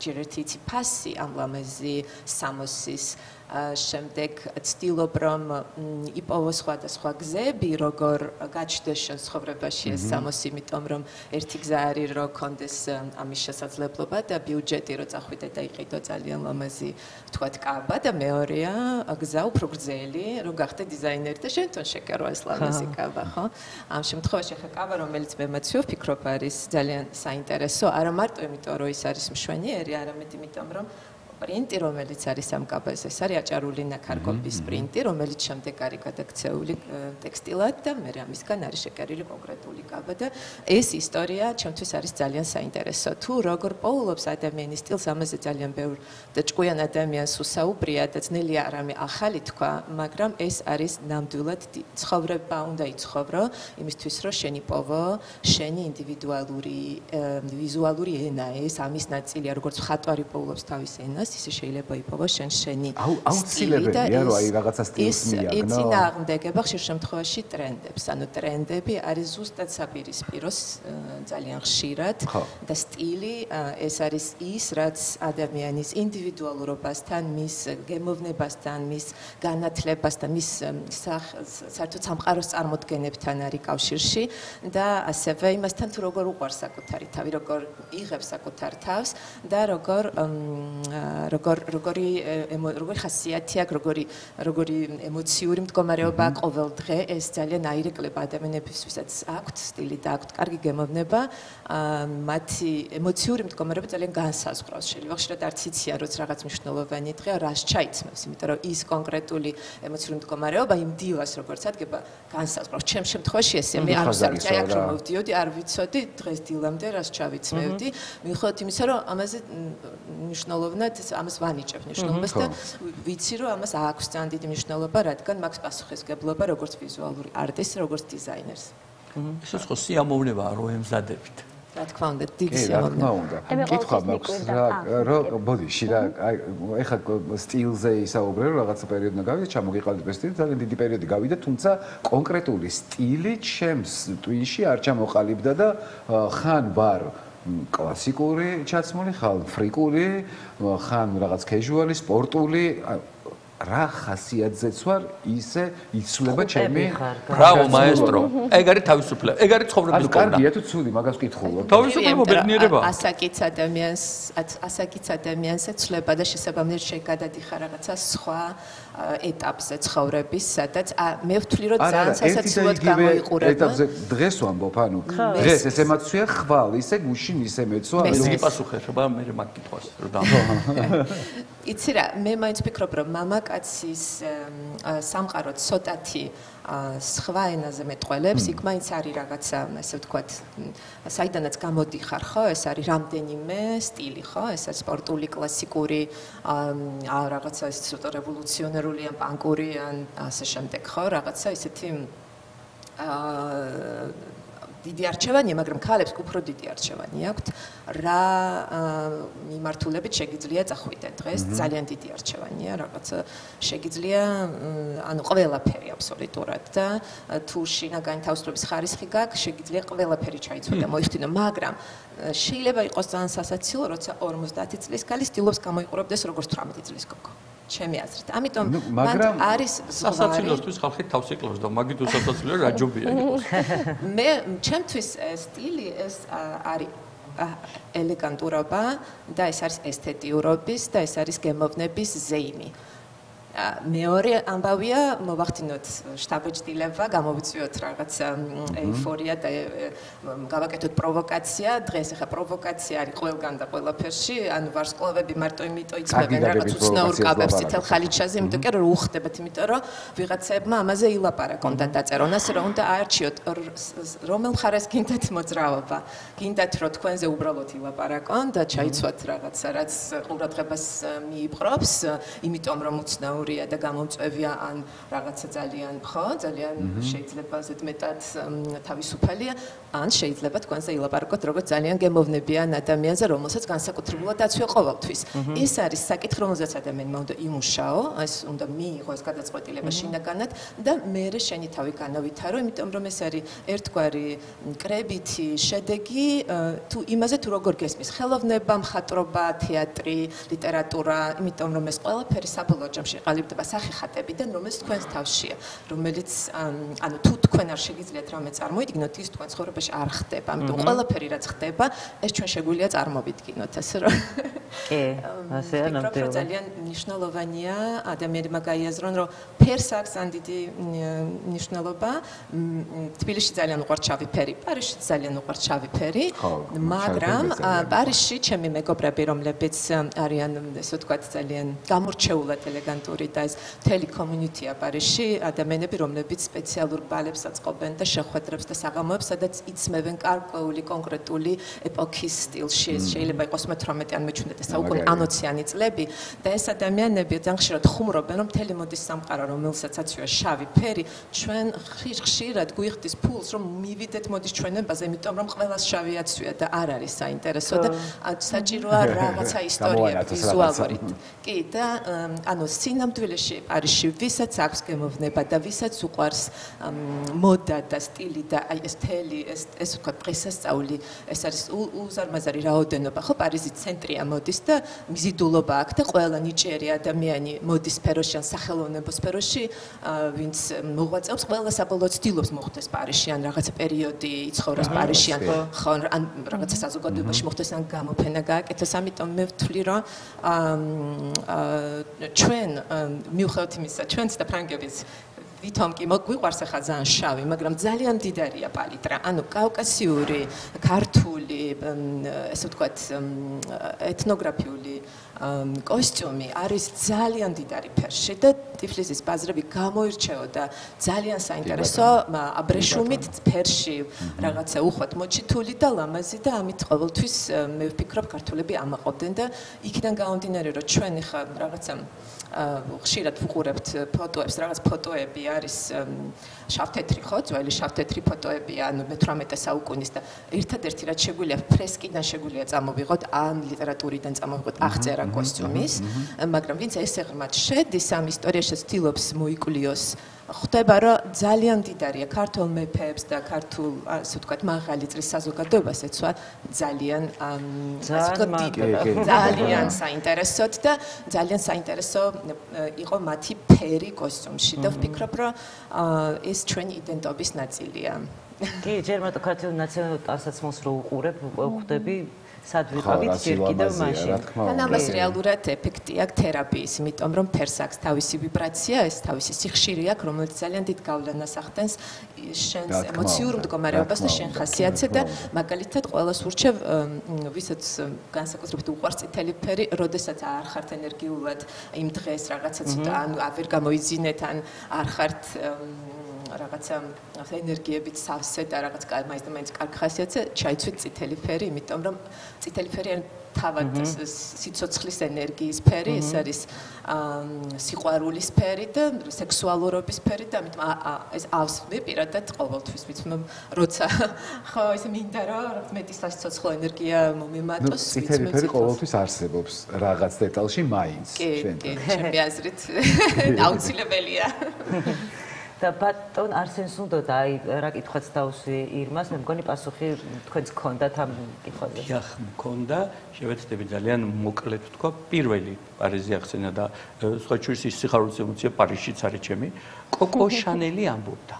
ჯერ ერთი ფასი ამ ლამაზი სამოსის შემდეგ ცდილობ რომ იპოვო სხვადასხვა გზები როგორ გაჩნდეს შენ ცხოვრებაში ეს სამოსი იმიტომ რომ ერთი გზა არის რომ კონდეს ამის შესაძლებლობა და ბიუჯეტი რომ წახვიდე და იყიდო ძალიან ლამაზი ვთქვათ კაბა და მეორეა გზა უფრო გრძელი რომ გახდე დიზაინერი და შენ თვითონ შეკერო ეს ლამაზი კაბა ხო ამ შემთხვევაში ხა კაბა რომელიც მე მაცვი ვფიქრობ არის ძალიან საინტერესო არა მარტო იმიტომ რომ ის არის მშვენიერი არამედ იმიტომ რომ პრინტი, რომელიც არის ამ კაბაზე, ეს არის აჭარული ნაქარგობის პრინტი, რომელიც შემდეგ არის გადაქცეული ტექსტილად და მე ამისგან არის შეკერილი კონკრეტული კაბა და ეს ისტორია ჩემთვის არის ძალიან საინტერესო. თუ როგორ პოულობს ადამიანის სტილს, ამაზე ძალიან ბევრ და ჭკვიან ადამიანს უსაუბრია და ძნელია რამე ახალი თქვა, მაგრამ ეს არის ნამდვილად ცხოვრება უნდა იცხოვრო იმისთვის, რომ შენი პოვო, შენი ინდივიდუალური ვიზუალური ენა ეს ამის ნაწილია, როგორც ხატვარი პოულობს თავის ენას, ისე შეიძლება იპოვოს შენი აუცილებელია რომ აი რაღაცა სტილს მიაგნო. ეს წინააღმდეგება ხშირ შემთხვევაში ტრენდებს. ანუ ტრენდები არის ზუსტად საპირისპიროს ძალიან ხშირად და სტილი ეს არის ის, რაც ადამიანის ინდივიდუალურობასთან, მის გემოვნებასთან, მის განათლებასთან, მის საერთოდ სამყაროს წარმოდგენებთან არის კავშირში და ასევე იმასთან თუ როგორ უყვარს საკუთარი თავი, როგორ იღებს საკუთარ თავს და როგორი ხასიათი აქვს, როგორი ემოციური მდგომარეობა ყოველ დღე ეს ძალიან აირეკლება ადამიანებისთვისაც აქვთ სტილი და აქვთ კარგი გემოვნება, მათი ემოციური მდგომარეობა ძალიან განსაზღვრავს. შეიძლება ხშირად არც იციან, რომ რაღაც მნიშვნელოვანი დღეა, რას ჩაიცმევს, იმიტომ რომ ის კონკრეტული ემოციური მდგომარეობა იმ დილას როგორც ადგება განსაზღვრავს. ჩემ შემთხვევაში ესე მე არ ვიცი, აი აქ რომ მოვდიოდი, არ ვიცოდი დღეს დილამდე რას ჩავიცმევდი, მიუხედავად იმისა, რომ ამაზე მნიშვნელოვნად ამას ვანიჭებ მნიშვნელობას და ვიცი, რომ ამას აქვს ძალიან დიდი მნიშვნელობა, რადგან მაქვს პასუხისმგებლობა როგორც ვიზუალური არტისტს, როგორც დიზაინერს. ეს ხო სიამოვნებაა რომ ემზადებით. რა თქმა უნდა, დიდი სიამოვნება. კითხვა მაქვს რა ბოდიში რა ეხლა სტილზე ისაუბრე რომ რაღაცა პერიოდნა გავიდა ჩამოგიყალიბე სტილი ძალიან დიდი პერიოდი გავიდა თუმცა კონკრეტული სტილი ჩემს ტვინში არ ჩამოყალიბდა და ხან ვარ კლასიკური ჩაცმული ხან ფრიკული ხან რაღაც casual-ი სპორტული რა ხასიათზეც ვარ ისე იცვლება ჩემი ბრავო მაესტრო ეგ არის თავისუფლება ეგ არის ცხოვრების კონა კარგია თუ ცუდი მაგას ვკითხულობ თავისუფლება ბედნიერება ასაკიც ადამიანს იცვლება და შესაბამისად შეგადადიხარ რაღაცა სხვა ეტაპზე ცხოვრების სადაც მე ვთვლი რომ ძალიან სასაცილოდ გამოიყურება ეტაპზე დღეს ვამბობ ანუ დღეს ეს ემოცია ხვალ ისე გუშინ ისე მეცვა ეს გიპასუხება მე მაგ კითხვას რომ დამო იცი რა მე მაინც ვფიქრობ რომ მამაკაცის სამყარო ცოტათი სხვა ენაზე მეტყველებს იქ მაინც არის რაღაცა ასე ვთქვათ საიდანაც გამოდიხარ ხო ეს არის რამდენიმე სტილი ხო ეს არის სპორტული კლასიკური რაღაცა ის ცოტა რევოლუციონერული ან პანკური ან ასე შემდეგ ხო რაღაცა ისეთი დიდი არჩევანია, მაგრამ ქალებს უფრო დიდი არჩევანი აქვთ. რა მიმართულებით შეგიძლია წახვიდეთ დღეს? ძალიან დიდი არჩევანია, რაღაცა შეგიძლია, ანუ ყველაფერი აბსოლუტურად და თუ შინაგანი თავისუფლების ხარისხი გაქვს, შეგიძლია ყველაფერი ჩაიცვა და მოიხდინო, მაგრამ შეიძლება იყოს ძალიან სასაცილო, როცა 50 წლის ქალი სტილობს გამოიყურებდეს როგორც 18 წლის გოგო. ჩემი აზრით. ამიტომ მაგრამ არის სასაცილოსთვის ხალხი თავს იკლავს და მაგით უსასაცილო რა ჯობია იყოს. მე ჩემთვის სტილი ეს არის ელეგანტურობა და ეს არის ესთეტიურობის და ეს არის გემოვნების ზეიმი. მეორე ამბავია მოვახდინოთ შტაბეჭდილება, გამოვიწვიოთ რაღაც ეიფორია და გავაკეთოთ პროვოკაცია. დღეს ახლა პროვოკაცია არის ყველგან და ყველაფერში, ანუ ვარსკვლავები მარტო იმიტომ იცნობენ რაღაც უცნაურ კაბებს წითელ ხალიჩაზე, იმიტომ რომ უხდებათ, იმიტომ რომ ვიღაცებმა ამაზე ილაპარაკონ და დაწერონ, ასე რომ უნდა აარჩიოთ რომელ მხარეს გინდათ მოძრაობა. გინდათ რომ თქვენზე უბრალოდ ილაპარაკონ და ჩაიცვათ რაღაცა, რაც ყურადღებას მიიპყრობს, იმიტომ რომ უცნაურ და გამომწვევია ან რაღაცა ძალიან შეიძლება ზედმეტად თავისუფალია ან შეიძლება თქვენზე ილაპარაკოთ როგორც ძალიან გემოვნებიან ადამიანზე რომელსაც განსაკუთრებულად დაცვა ყოველთვის ეს არის საკითხი რომელზეც ადამიანმა უნდა იმუშაო ეს უნდა მიიღოს გადაწყვეტილება შინაგანად და მერე შენი თავი განავითარო იმიტომ რომ ეს არის ერთგვარი კრებითი შედეგი თუ იმაზე თუ როგორ გესმის ხელოვნება მხატვრობა თეატრი ლიტერატურა იმიტომ რომ ეს ყველაფერი საბოლოო ჯამში ბრწყალიბდება სახეხატებიდან, რომელიც თქვენს თავშია, რომელიც ანუ თუ თქვენ არ შეგიძლიათ რამე წარმოიდგინოთ, ის თქვენ ცხოვრებაში არ ხდება. ამიტომ ყველაფერი რაც ხდება, ეს ჩვენ შეგვიძლია წარმოვიდგინოთ, ასე რომ კი, ასეა ნამდვილად. ძალიან მნიშვნელოვანია ადამიანებმა გაიაზრონ, რომ ფერს აქვს ძალიან დიდი მნიშვნელობა. თბილისში ძალიან უყვართ შავი ფერი, პარიზში ძალიან უყვართ შავი ფერი, მაგრამ პარიზში ჩემი მეგობრები, რომლებიც არიან, ესე ვთქვათ, ძალიან გამორჩეულად ელეგანტური და ეს მთელი კომიუნიტია პარიზში, ადამიანები, რომლებიც სპეციალურ ბალებს აწყობენ და შეხვედრებს და საღამოებს, სადაც იცმევენ გარკვეული კონკრეტული ეპოქის სტილში, შეიძლება იყოს 18 ან 19 საუკუნის ანოციანი წლები და ეს ადამიანები ძალიან ხშირად ხუმრობენ, რომ მთელი მოდის სამყარო, რომელსაც აცვია შავი ფერი, ჩვენ ხშირად გვიხდის ფულს, რომ მივიდეთ მოდის ჩვენებაზე, იმიტომ რომ ყველას შავი აცვია და არ არის საინტერესო და საჭიროა რაღაცა ისტორია ვიზუალური. კი და ანუ სინამდვილეში პარიზში ვისაც აქვს გემოვნება და ვისაც უყვარს მოდა და სტილი და აი ეს მთელი ეს ვთქვათ დღესასწაული, ეს არის უზარმაზარი რაოდენობა, ხო პარიზის ცენტრია მოდის და მიზიდულობა აქვს და ყველა ნიჭიერი ადამიანი მოდის სფეროში ან სახელოვნებო სფეროში, ვინც მოღვაწეობს, ყველა საბოლოოდ ცდილობს მოხდეს პარიზში ან რაღაცა პერიოდი იცხოვროს პარიზში ან რაღაცა საზოგადოებაში მოხდეს ან გამოფენა გააკეთოს. ამიტომ მე ვთვლი, რომ ჩვენ მიუხედავად იმისა, ჩვენც და ფრანგებიც ვითომ კი გვიყვარს ახლა ძალიან შავი, მაგრამ ძალიან დიდარია პალიტრა. ანუ კავკასიური, ქართული, ესე ვთქვათ, ეთნოგრაფიული კოსტიუმი არის ძალიან დიდარი ფერში და ტიფლისის ბაზრები გამოირჩეოდა ძალიან საინტერესო აბრეშუმით ფერში, რაღაცა უხვად მოჩითული და ლამაზი და ამით ყოველთვის მე ვფიქრობ ქართველები ამაყობდნენ და იქიდან გამომდინარე, რომ ჩვენ ახლა რაღაცა ხშირად ვუყურებთ ფოტოებს, რაღაც ფოტოები არის შავთეთრი, ხო, ძველი შავთეთრი ფოტოებია, ანუ მე-18 საუკუნის და ერთადერთი რაც შეგვიძლია ფრესკიდან შეგვიძლია წამოვიღოთ, ან ლიტერატურიდან წამოვიღოთ აღწერა კოსტიუმის, მაგრამ ვინც ესე ღრმად შედის ამ ისტორიაში ცდილობს მოიკვლიოს, ხდება, რომ ძალიან დიდარია ქართულ მეფეებს და ქართულ, ასე ვთქვათ, მაღალი წრის საზოგადოებას ეცვა ძალიან ძალიან საინტერესოდ და ძალიან საინტერესო იყო მათი ფერი კოსტიუმში და ვფიქრობ, რომ ეს ჩვენი იდენტობის ნაწილია. კი, ჯერ მეტ ქართულ ნაციონალურ ტანსაცმელს რო უყურებ, ხვდები სად ვიყავით ჯერ კიდევ მაშინ. და ამას რეალურად ეფექტი აქვს თერაპიის, იმიტომ რომ ფერს აქვს თავისი ვიბრაცია, ეს თავისი სიხშირე აქვს, რომელიც ძალიან დიდ გავლენას ახდენს შენს ემოციურ მდგომარეობას და შენ ხასიათზე და მაგალითად ყველას ურჩევ, ვისაც განსაკუთრებით უყვარს წითელი ფერი, როდესაც არ ხართ ენერგიულად იმ დღეს რაღაცა ცოტა ანუ ვერ გამოიძინეთ ან არ ხართ რაღაცა ენერგიებით სავსე და რაღაც მაინც კარგი ხასიათზე ჩაიცვით წითელი ფერი, იმიტომ რომ წითელი ფერი არის თავად სიცოცხლის ენერგიის ფერი, ეს არის სიყვარულის ფერი და სექსუალურობის ფერი და ამიტომ ეს ავს ვიპირადად ყოველთვის ვიცნობ, როცა ხო ეს მინდა რომ მეტი სიცოცხლო ენერგია მომემატოს, წითელი ფერი ყოველთვის არსებობს რაღაც დეტალში მაინც ჩვენ. კი, ჩემი აზრით აუცილებელია. და ბატონ არსენს უნდოდა აი რა კითხვაც დავუსვი ირმას, მე მგონი პასუხი თქვენს გქონდათ ამ კითხვაზე. დიახ, მქონდა, შევეცდები ძალიან მოკლედ ვთქვა. პირველი პარიზი ახსენა და სხვა შორის ის სიხარულის ემოცია პარიზშიც არის ჩემი. კოკო შანელი ამბობდა.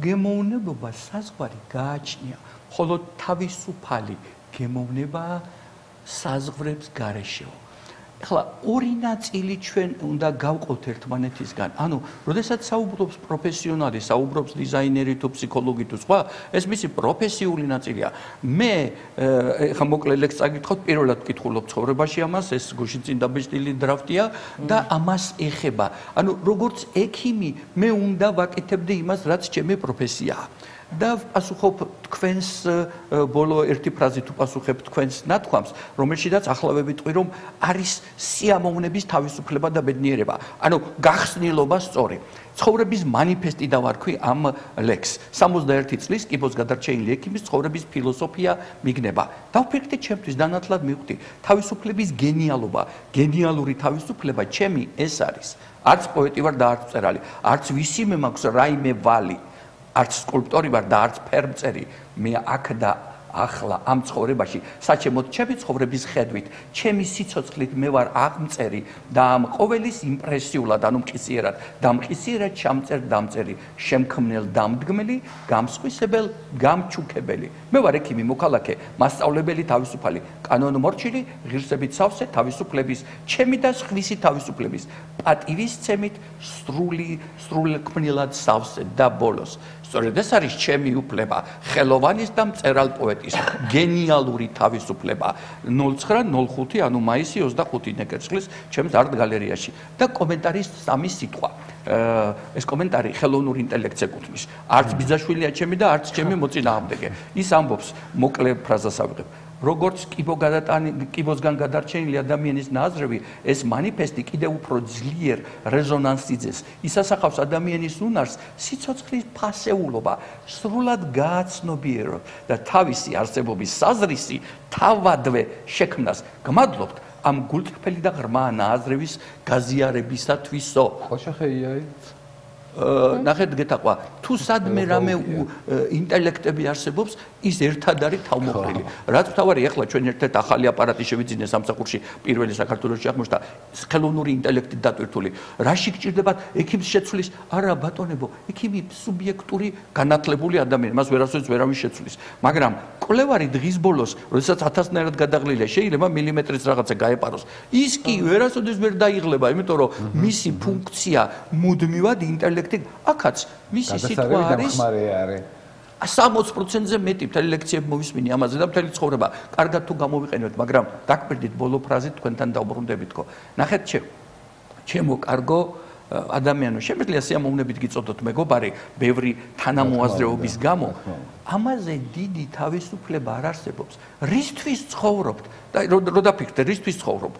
გემოვნებობა საზღვარი გააჩნია, ხოლო თავისუფალი გემოვნება საზღვრებს გარეშეო. ეხლა ორი ნაწილი ჩვენ უნდა გავყოთ ერთმანეთისგან. ანუ, როდესაც საუბრობს პროფესიონალი, საუბრობს დიზაინერი თუ ფსიქოლოგი თუ სხვა, ეს მისი პროფესიული ნაწილია. მე ეხლა მოკლე ლექს წაგითხოთ, პირველად ვკითხულობ ცხოვრებაში ამას, ეს გუშინ წინ დაბეჭდილი დრაფტია და ამას ეხება. ანუ, როგორც ექიმი, მე უნდა ვაკეთებდი იმას, რაც ჩემი პროფესიაა. და პასუხობ თქვენს ბოლო ერთი ფრაზით უპასუხებ თქვენს ნათქვამს, რომელშიც ახლა ვიტყვი, რომ არის სიამოვნების თავისუფლება და ბედნიერება. ანუ გახსნილობა სწორი. ცხოვრების მანიფესტი დავარქვი ამ ლექს. 61 წლის კიბოს გადარჩენილი ექიმის ცხოვრების ფილოსოფია მიგნება. დავფიქრდი ჩემთვის დანათლად მივხვდი, თავისუფლების გენიალობა, გენიალური თავისუფლება ჩემი ეს არის. არც პოეტი ვარ და არც მწერალი, არც ვისიმე მაქვს რაიმე ვალი. არც სკულპტორი ვარ და არც ფერმწერი, მე აქ და ახლა ამ ცხოვრებაში საჩემოდ ჩემი ცხოვრების ხედვით, ჩემი სიცოცხლით მე ვარ აღმწერი და ამ ყოველის იმპრესიულად, ანუ მყისიერად, დამყისიერად ჩამწერ დამწერი, შემქმნელ დამდგმელი, გამსხვისებელ, გამჩუქებელი. მე ვარ ექიმი, მოქალაქე, მასწავლებელი, თავისუფალი, კანონმორჩილი, ღირსებით სავსე, თავისუფლების, ჩემი და სხვისი თავისუფლების, პატივისცემით, სრულქმნილად სავსე და ბოლოს. სწორედ ეს არის ჩემი უფლება, ხელოვანის და მწერალ პოეტის, გენიალური თავისუფლება. 09:05 ანუ მაისი 25 ნეკერწლის ჩემს არტ გალერეაში და კომენტარის 3 სიტყვა. ეს კომენტარი ხელოვნურ ინტელექტს ეკუთვნის. არც ბიძაშვილია ჩემი და არც ჩემი მოწინააღმდეგე. ის ამბობს, მოკლე ფრაზას ავიღებ. როგორც კიბოსგან გადარჩენილი ადამიანის ნაზრები, ეს მანიფესტი კიდევ უფრო ძლიერ რეზონანსს იძენს. ის ასახავს ადამიანის უნარს, სიცოცხლის ფასეულობა, სრულად გააცნობიეროს და თავისი არსებობის საზრისი თავადვე შექმნას. გმადლობთ ამ გულწრფელი და ღრმა ნაზრების გაზიარებისათვისო. ოშახეიაი ნახეთ გეთაყვა თუ სადმე რამე ინტელექტები არსებობს ის ერთად არის თავმოყრილი რაც თავარი ახლა ჩვენ ერთ-ერთ ახალი აპარატი შევიძინეს სამსახურში პირველი საქართველოში აღმოჩნდა ხელოვნური ინტელექტით დატვირთული რაში გჭირდებათ ექიმს შეცვლის არა ბატონებო ექიმი სუბიექტური განათლებული ადამიანი მას ვერასოდეს ვერავის შეცვლის მაგრამ კვლევარი დღის ბოლოს როდესაც 1000-ნაირად გადაღლილია შეიძლება მილიმეტრის რაღაცა გაეპაროს ის კი ვერასოდეს ვერ დაიღლება იმიტომ რომ მისი ფუნქცია მუდმივად ინტელექტი აქაც მისი სიტყვა არის 60%-ზე მეტი მთელი ლექციები მოვისმინე ამაზე და მთელი ცხოვრება კარგად თუ გამოვიყენებთ მაგრამ დაგკვირდით ბოლო ფრაზით თქვენთან დავბრუნდებითო ნახეთ ჩემო კარგო ადამიანო შემიძლია სიამოვნებით გიწოდოთ მეგობარი ბევრი თანამოაზრეობის გამო ამაზე დიდი თავისუფლება არ არსებობს რისთვის ცხოვრობთ და რო დაფიქრდე რისთვის ცხოვრობ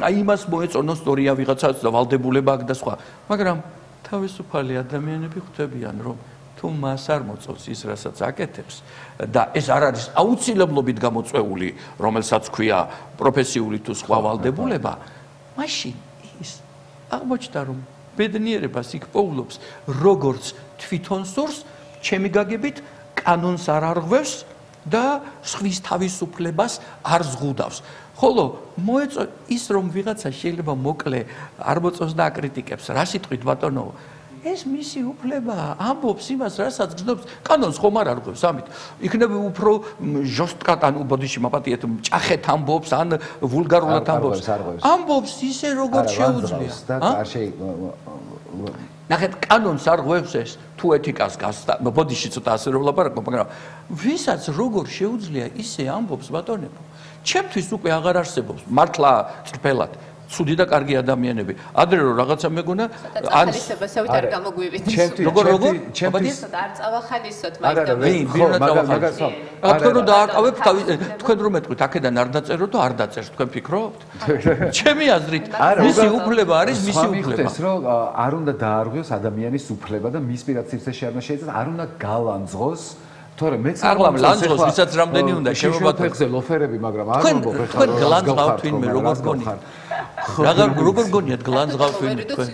აი იმას მოეწონოს სტორია ვიღაცას და ვალდებულება აქვს და სხვა მაგრამ თავისუფალი ადამიანები ხვდებიან რომ თუ მას არ მოწონს ის რასაც აკეთებს და ეს არ არის აუცილებლობით გამოწვეული რომელსაც ქვია პროფესიული თუ სხვა ვალდებულება მაშინ ის აღმოჩნდა რომ ბედნიერებას იქ პოულობს როგორც თვითონ სურს ჩემი გაგებით კანონს არ არღვევს და სხვის თავისუფლებას არ ზღუდავს ხოლო მოეწო ის რომ ვიღაცა შეიძლება მოკლე არ მოწონს და აკრიტიკებს რა სიტყვით ბატონო ეს მისი უფლებაა ამბობს იმას რასაც გზნობს კანონს ხომ არ არღვევს ამით იქნება უფრო ჟოსტკად ანუ ბოდიში მაპატიეთ ჭახეთ ამბობს ან ვულგარულად ამბობს ისე როგორც შეუძლია ნახეთ კანონს არღვევს ეს თუ ეთიკას გასდა ბოდიში ცოტა ასე რომ ვლაპარაკობ მაგრამ ვისაც როგორ შეუძლია ისე ამბობს ბატონებო ჩემთვის უკვე აღარ არსებობს მართლა წრფელად ცუდი და კარგი ადამიანები ადრე რომ რაღაცა მეგონა ან ხალისებასავით არ გამოგვივით როგორ ჩემთვის არ წავახალისოთ მაგას თქვენ რომ დააკავებ თქვენ რომ ეთქვით აქედან არ დაწერო და არ დაწერს თქვენ ფიქრობთ ჩემი აზრით მისი უფლება არის მისი უფლება ეს რომ არ უნდა დაარღვიოს ადამიანის უფლება და მის პირად სივრცეში არ შეიძლება არ უნდა გალანძღოს თორე მეც აღლა ლანძღოს ვისაც რამდენი უნდა შემოვატო ფეხზე ლოფერები მაგრამ არ მომბობ ეხლა თქვენ გლანძღავთ ვინმე როგორ გონიათ როგორ გონიათ გლანძღავთ ვინმე თქვენ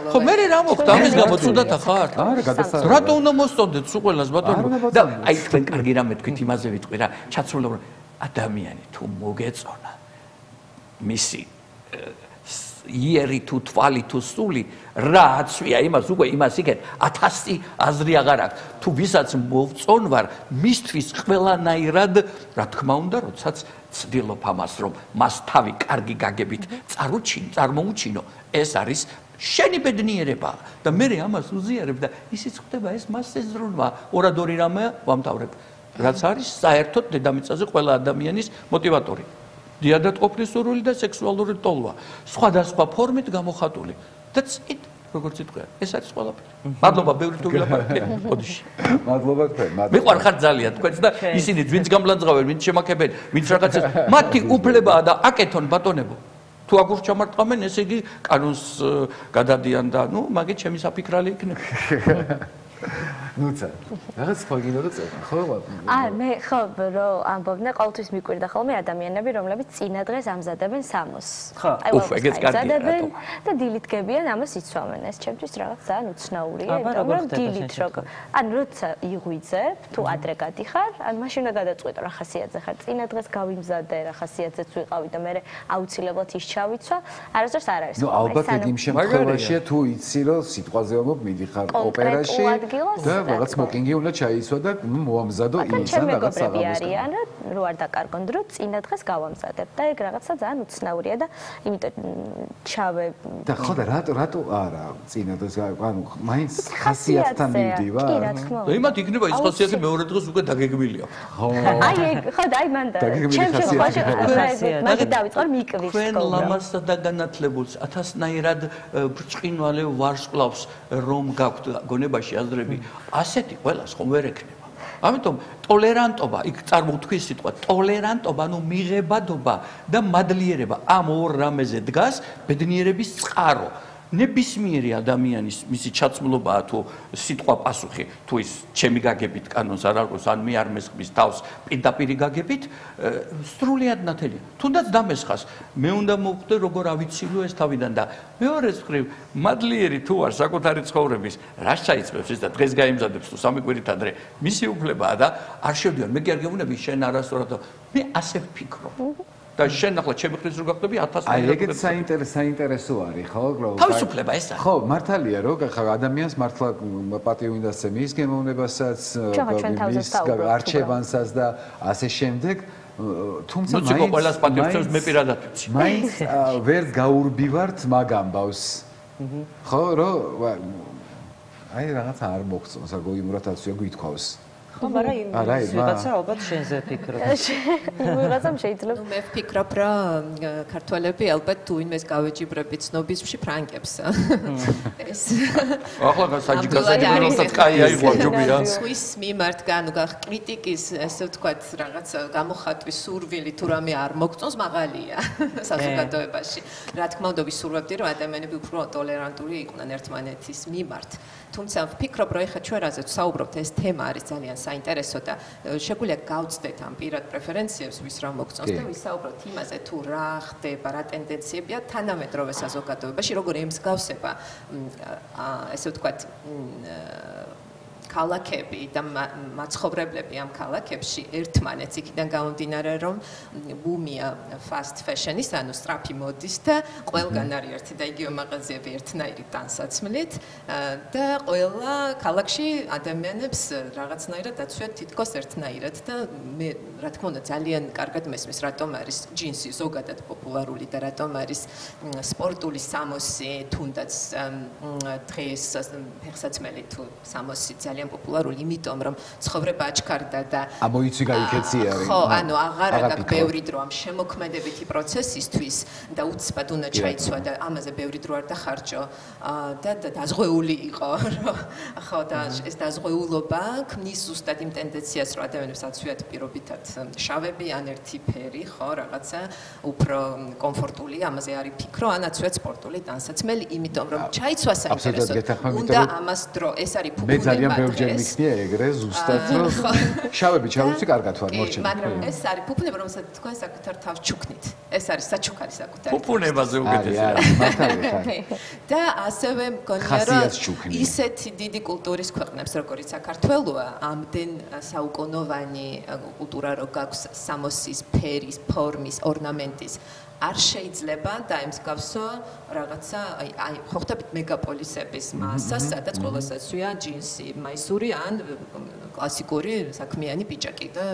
ხო მე რა მოხდა ამის გამო ცუდად ახარ არა გადასარევი რატო უნდა მოსწოდეთ სულ ყველას ბატონო და აი თქვენ კარგი რამე თქვით იმაზე ვიტყვი რა ჩაცრულა ადამიანი თუ მოგეწონა მისი იერი თუ თვალი თუ სული რა აცვია იმას უკვე იმას იქეთ 1000 აზრი აღარ აქვს თუ ვისაც მოვწონ ვარ მისთვის ყველანაირად რა თქმა უნდა როდესაც ცდილობ ამას რომ მას თავი კარგი გაგებით წარმოუჩინო ეს არის შენი ბედნიერება და მე ამას უზიარებ და ისიც ხდება ეს მას ეზრუნვა ორადორი რამეა ვამთავრებ რაც არის საერთოდ დედამიწაზე ყველა ადამიანის მოტივატორი დიადად ყოფნის სურვილი და სექსუალური ტოლვა სხვადასხვა ფორმით გამოხატული და წით როგორც იტყვია ეს არის ყველაფერი მადლობა ბევრი თუ ვილაპარაკეთ ბოდიში მადლობა თქვენ მიყვარხარ ძალიან თქვენც და ისინი ვინც გამლანძღავენ ვინც შემაქებენ ვინც რაღაცას მათი უფლებაა და აკეთონ ბატონებო თუ აგურ ჩამარტყამენ ესე იგი კანონს გადადიან და ნუ მაგით ჩემი საფიქრალი იქნება ნუცა რაღაც სხვა გინდა წევ ხო მე ხო რომ ამბობდნენ ყოველთვის მიკვირდა ხოლმე ადამიანები რომლებიც წინა დღეს ამზადებენ სამოს ეგეც კარგია და დილით გებიან ამას იცვამენ ეს ჩემთვის რაღაც ძალიან უცნაურია რომ დილით როგორ ანუ როცა იღვიძებ თუ ადრე გადიხარ ან მაშინ უნდა გადაწყვეტო რა ხასიათზე ხარ წინა დღეს გავიმზადე რა ხასიათზეც ვიყავი და მე აუცილებლად ის ჩავიცვა არასდროს არ არის ნუ ალბათ იმ შემთხვევაშია თუ იცი რომ სიტყვაზე ვამბობ მიდიხარ ოპერაში და რაღაც სმოკინგი უნდა ჩაიცვა და ნუ მოამზადო ის ან რაღაც აღარ არიან რო არ დაკარგონ დრო წინა დღეს გავამზადებ და ეგ რაღაცა ძალიან უცნაურია და იმიტომ ჩავე და ხო და რატო არა წინა დღეს ანუ მაინც ხასიათთან მივდივარ კი რა თქმა უნდა და იმათ იქნება ის ხასიათი მეორე დღეს უკვე დაგეგმილია ხო აი ეგ ხო და აი მან და ჩემ შემთხვევაში მაგ დავიწყარ მიკვირს ჩვენ ლამაზსა და განათლებულს ათასნაირად ბრწყინვალე ვარსკვლავს რომ გაქვთ გონებაში აზრები ასეთი ყველას ხომ ვერ ექნება ამიტომ ტოლერანტობა იქ წარმოვთქვი სიტყვა ტოლერანტობა ანუ მიღებადობა და მადლიერება ამ ორ რამეზე დგას ბედნიერების წყარო ნებისმიერი ადამიანის მისი ჩაცმულობაა თუ სიტყვა პასუხი თუ ის ჩემი გაგებით კანონს არ აქვს ან მე არ მესხმის თავს პირდაპირ გაგებით სრულიად ნათელია თუნდაც დამესხას მე უნდა მოვხვდე როგორ ავიცილო ეს თავიდან და მეორე მხრივ მადლიერი თუ არ საკუთარი ცხოვრების რას ჩაიწევს ის და დღეს გაიმზადებს თუ სამი კვირით ადრე მისი უფლებაა და არ შევდივარ მე კი არ გეუბნები შენ არასწორად მე ასე ვფიქრობ და შენ ახლა ჩემი ხრის რო გახდები 1000 აი ეგეც საინტერესო არის ხო რომ თავისუფლება ეს არის ხო მართალია რომ ადამიანს მართლა პატივი უნდა სცემ ის გემოვნებასაც არჩევანსაც და ასე შემდეგ თუმცა მაინც ყველას პატივს მე პირადად ვიცი მაინც ვერ გაურბივართ მაგ ამბავს ხო რომ აი რაღაც არ მოგწონს აგო იმ როტაცია გვითქვავს ხო, მაგრამ ვიღაცა ალბათ შენზე ფიქრობს. ვიღაცამ შეიძლება. მე ვფიქრობ, რომ ქართველები ალბათ თუ ინმეს გავეჯიბრებით ცნობისში ფრანგებს. ეს ახლა საჯიკასაჯიბროსაც კაი აიღო ჯობია. სვის მიმართ განუ კრიტიკის, ესე ვთქვათ, რაღაც გამოხატვის სურვილი თუ რამე არ მოგწონს, მაღალია საზოგადოებაში. რა თქმა უნდა, ვისურვებდი, რომ ადამიანები უფრო ტოლერანტული იყვნენ ერთმანეთის მიმართ. თუმცა ვფიქრობ, რომ ეხლა ჩვენ რაზეც საუბრობთ, ეს თემა არის ძალიან საინტერესო და შეგვიძლია გავცდეთ ამ პირად პრეფერენციებს, ვის რა მოგწონს და ვისაუბროთ იმაზე, თუ რა ხდება, რა ტენდენციებია თანამედროვე საზოგადოებაში, როგორ ემსგავსება ესე ვთქვათ ქალაქები და მაცხოვრებლები ამ ქალაქებში ერთმანეთს იქიდან გამომდინარე რომ ბუმია fast fashion-ის, ანუ სწრაფი მოდის და ყველგან არის ერთი და იგივე მაღაზიები ერთნაირი ტანსაცმლით და ყველა ქალაქში ადამიანებს რაღაცნაირად აცვიათ თითქოს ერთნაირად და მე რა თქმა უნდა ძალიან კარგად მესმის რატომ არის ჯინსი ზოგადად პოპულარული და რატომ არის სპორტული სამოსი თუნდაც დღეს ფეხსაცმელი თუ სამოსი ძალიან პოპულარული, იმიტომ რომ ცხოვრება აჩქარდა და ამოიცი გაიქეცი არის. ხო, ანუ აღარ აქვს ბევრი დრო ამ შემოქმედებითი პროცესისთვის და უცბად უნდა ჩაიცვა და ამაზე ბევრი დრო არ დახარჯო და დაზღვეული იყო, ხო და ეს დაზღვეულობა ქმნის ზუსტად იმ ტენდენციას, რომ ადამიანებს აცვიათ პირობითად შავები ან ერთი ფერი, ხო, რაღაცა უფრო კომფორტული, ამაზე არის ფიქრო, ან აცვიათ სპორტული ტანსაცმელი, იმიტომ რომ ჩაიცვა საინტერესო. უნდა ამას დრო, ეს არის ფუფუნება. ჯერ მიქნია ეგრე ზუსტად რომ შავები ჩავიცი კარგად ვარ მორჩენილი. მაგრამ ეს არის ფუფუნება, რომელსაც თქვენ საკუთარ თავს ჩუქნით. ეს არის საჩუქარი საკუთარი. ფუფუნებაზე უკეთესია. და ასევე მგონია რომ ისეთი დიდი კულტურის ქვეყნებს, როგორიც საქართველოა, ამდენ საუკუნოვანი კულტურა რო გაქვს სამოსის, ფერის, ფორმის, ორნამენტის არ შეიძლება დაემსგავსო რაღაცა აი ხო ხდებით მეგაპოლისების მასას, სადაც ყოველსაცვია ჯინსი, მაისური ან კლასიკური საქმიანი პიჯაკი და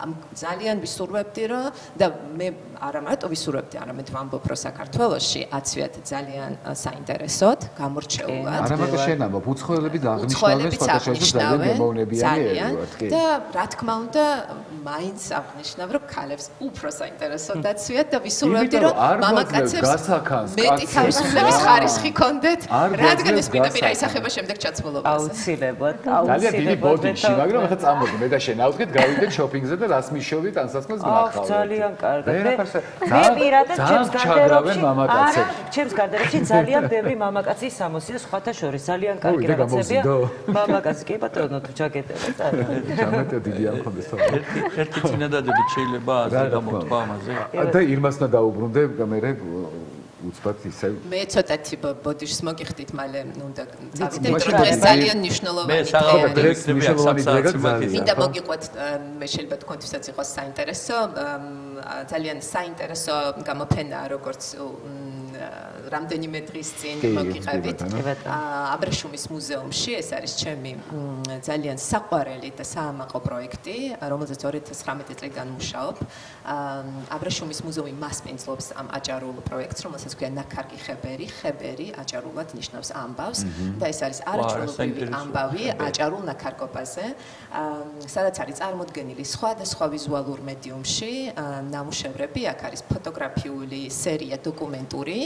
ამ ძალიან ვისურვებდი რომ და მე არა მარტო ვისურვებდი, არამედ ვამბობ რომ საქართველოში აცვიათ ძალიან საინტერესოდ, გამორჩეულად. არა მარტო შენ ამბობ, უცხოელები აღნიშნავენ სხვადასხვა ძალიან გემოვნებიანი და რა თქმა უნდა მაინც აღნიშნავ რომ ქალებს უფრო საინტერესოდ აცვიათ დავისვიათ და ვისურვებდი რომ მამაკაცებს მეტი თავისუფლების ხარისხი კონდეთ, რადგან ეს პირდაპირ აისახება შემდეგ ჩაცმულობას. აუცილებლად, ძალიან დიდი ბოდიში, მაგრამ ახლა წამოდი მე და შენ ავდგეთ, გავიდეთ შოპინგზე და რას მიშოვით ანსასმელს ვნახავთ. ძალიან კარგად. მე პირადად ჩემს გარდაებში ძალიან ბევრი მამაკაცი სამოსია სხვათა შორის. ძალიან კარგი რაღაცებია. მამაკაცი კი ბატონო თუ ჩაგეტევა წარმოიდგინე. ჩამეტე დიდი არ მქონდეს თორე. ერთი წინადადებით შეიძლება ასე გამოთქვა ამაზე. და ირმასნა დაუბრუნდე მე უცბად ისე მე ცოტათი ბოდიშს მოგიხდით მალე უნდა წავიდეთ რომ ეს ძალიან მნიშვნელოვანი მინდა მოგიყვეთ მე შეიძლება თქვენ თვითონ იყოს საინტერესო ძალიან საინტერესო გამოფენაა როგორც რამდენიმე დღის წინ მოგიყევით აბრეშუმის მუზეუმში ეს არის ჩემი ძალიან საყვარელი და საამაყო პროექტი რომელზეც 2019 წლიდან მუშაობ აბრეშუმის მუზეუმი მასპინძლობს ამ აჭარულ პროექტს რომელსაც ქვია ნაქარგი ხებერი ხებერი აჭარულად ნიშნავს ამბავს და ეს არის არაჩვეულებრივი ამბავი აჭარულ ნაქარგობაზე სადაც არის წარმოდგენილი სხვადასხვა ვიზუალურ მედიუმში ნამუშევრები აქ არის ფოტოგრაფიული სერია დოკუმენტური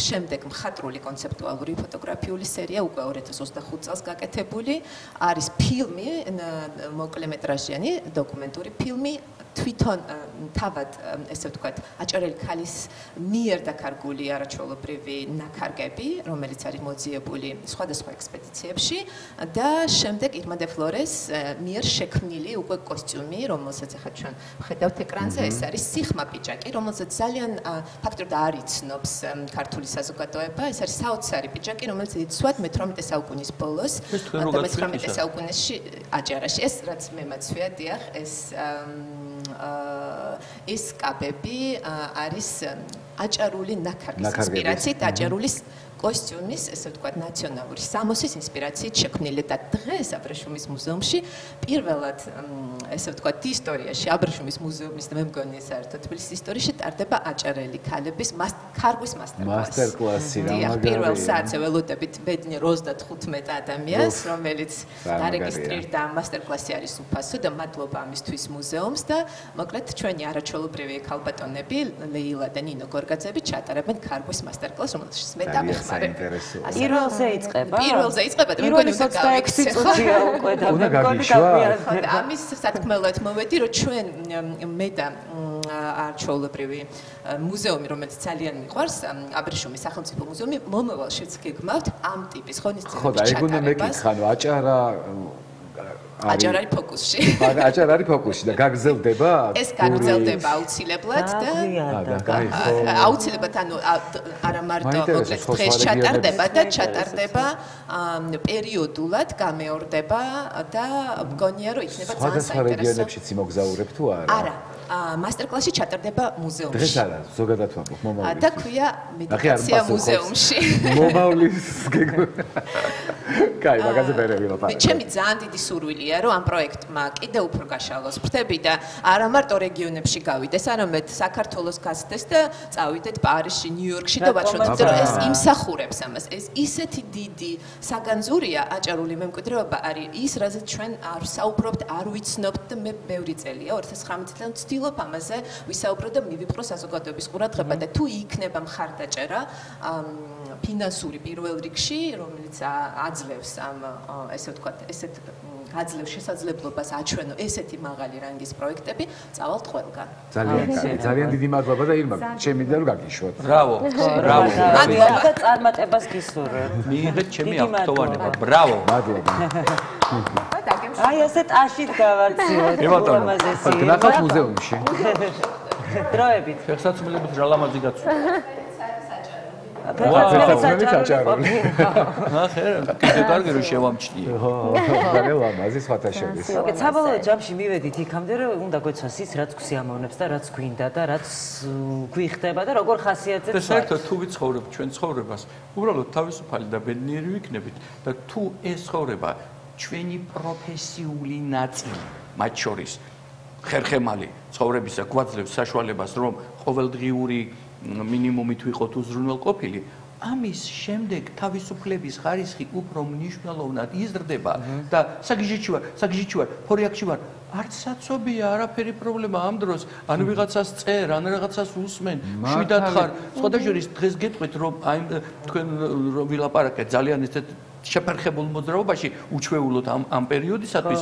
შემდეგ მხატვრული კონცეპტუალური ფოტოგრაფიული სერია უკვე 2025 წელს გაკეთებული არის ფილმი მოკლემეტრაჟიანი დოკუმენტური ფილმი თვითონ თავად ესე ვთქვათ აჭარელი ქალის მიერ დაკარგული არაჩვეულებრივი ნაქარგები რომელიც არის მოძიებული სხვადასხვა ექსპედიციებში და შემდეგ ირმა დე ფლორეს მიერ შექმნილი უკვე კოსტიუმი რომელსაც ახლა ჩვენ ხედავთ ეკრანზე ეს არის სიხმა პიჯაკი რომელსაც ძალიან ფაქტობრივად არ იცნობს ქართული საზოგადოება ეს არის საოცარი პიჯაკი რომელიც იცვათ მე-18 საუკუნის ბოლოს და მე-19 საუკუნეში აჭარაში ეს რაც მე მაცვია დიახ ეს კაბები არის აჭარული ნაქარგის ინსპირაციით აჭარული კოსტიუმის, ესე ვთქვათ, ნაციონალური სამოსის ინსპირაციით შექმნილი და დღეს აბრეშუმის მუზეუმში პირველად, ესე ვთქვათ, ისტორიაში აბრეშუმის მუზეუმის და მე მგონი საერთოდ თბილისის ისტორიაში ტარდება აჭარელი ქალების ქარგვის მასტერკლასი. პირველ საათზე ველოდებით ბედნიერ 35 ადამიანს, რომელიც დარეგისტრირდა მასტერკლასი არის უფასო და მადლობა ამისთვის მუზეუმს და მოკლედ ჩვენი არაჩვეულებრივი ქალბატონები ლეილა და ნინო გორგაძეები ჩატარებენ ქარგვის მასტერკლასს, რომელშიც მე დამეხმარებ. პირველზე იწყება? პირველზე იწყება და მე მგონი უნდა გავიქცე უკვე და უნდა გაგიშვა. ამის სათქმელად მოვედი, რომ ჩვენ მე და არჩეულებრივი მუზეუმი, რომელიც ძალიან მიყვარს, აბრეშუმის სახელმწიფო მუზეუმი, მომავალშიც გეგმავთ ამ ტიპის ღონისძიებების ხო და ეგ უნდა მეკითხა, რომ აჭარა არის ფოკუსში. აჭარა არის ფოკუსში და გაგრძელდება? ეს გაგრძელდება აუცილებლად და აუცილებლად ანუ არა მარტო მოკლედ დღეს ჩატარდება და ჩატარდება პერიოდულად გამეორდება და მგონია რომ იქნება ძალიან საინტერესო. სხვადასხვა რეგიონებშიც იმოგზაურებ თუ არა? არა. მასტერკლასი ჩატარდება მუზეუმში. დღეს არა, ზოგადად ვამბობ, მომავლის. და ქვია მედიტაცია მუზეუმში. მომავლის გეგმა. კაი, მაგაზე ბერები ლაპარაკობ. ჩემი ძალიან დიდი სურვილია, რომ ამ პროექტმა კიდევ უფრო გაშალოს ფრთები და არა მარტო რეგიონებში გავიდეს, არამედ საქართველოს გასცდეს და წავიდეთ პარიზში, ნიუ-იორკში და ვაჩვენოთ, რომ ეს იმსახურებს ამას. ეს ისეთი დიდი საგანძურია აჭარული მემკვიდრეობა არის ის, რაზეც ჩვენ არ საუბრობთ, არ ვიცნობთ და მე ბევრი წელია 2019 წლიდან ვცდილობ ამაზე ვისაუბრო და მივიპყრო საზოგადოების ყურადღება და თუ იქნება მხარდაჭერა ფინანსური პირველ რიგში, რომელიც აძლევს ამ ესე ვთქვათ, ესეთ აძლევს შესაძლებლობას აჩვენო ესეთი მაღალი რანგის პროექტები, წავალთ ყველგან. ძალიან კარგი, ძალიან დიდი მადლობა და ირმა, ჩემი და რომ გაგიშვათ. ბრავო, ბრავო. მადლობა და წარმატებას გისურვებ. მიიღეთ ჩემი აღფრთოვანება. ბრავო. მადლობა. აი ესე ტაშით გავარციოთ. ბატონო, გნახავთ მუზეუმში. დროებით. ფეხსაცმელების ჟალამაზი გაცვლა. ფეხსაცმელიც აჭარული. ახე, კიდე კარგი რომ შევამჩნიე. ძალიან ლამაზი სხვათა შორის. ოკეი, საბოლოო ჯამში მივედით იქამდე, რომ უნდა გვეცვას ის, რაც გვსიამოვნებს და რაც გვინდა და რაც გვიხდება და როგორ ხასიათზეთ. და საერთოდ თუ ვიცხოვრებ ჩვენ ცხოვრებას, უბრალოდ თავისუფალი და ბედნიერი ვიქნებით და თუ ეს ცხოვრება ჩვენი პროფესიული ნაწილი, მათ შორის ხერხემალი ცხოვრებისა გვაძლევს საშუალებას, რომ ყოველდღიური მინიმუმით ვიყოთ უზრუნველყოფილი, ამის შემდეგ თავისუფლების ხარისხი უფრო მნიშვნელოვნად იზრდება და საგიჟიჩი ვარ, ფორიაქში ვარ, არც საცობია, არაფერი პრობლემა ამ დროს, ან ვიღაცას წერს, ან რაღაცას უსმენ, შვიდად ხარ. სხვადასხვა დღეს გეტყვით, რომ აი თქვენ რომ ვილაპარაკეთ ძალიან ესეთ შეფერხებულ მოძრაობაში უჩვეულოთ ამ პერიოდისათვის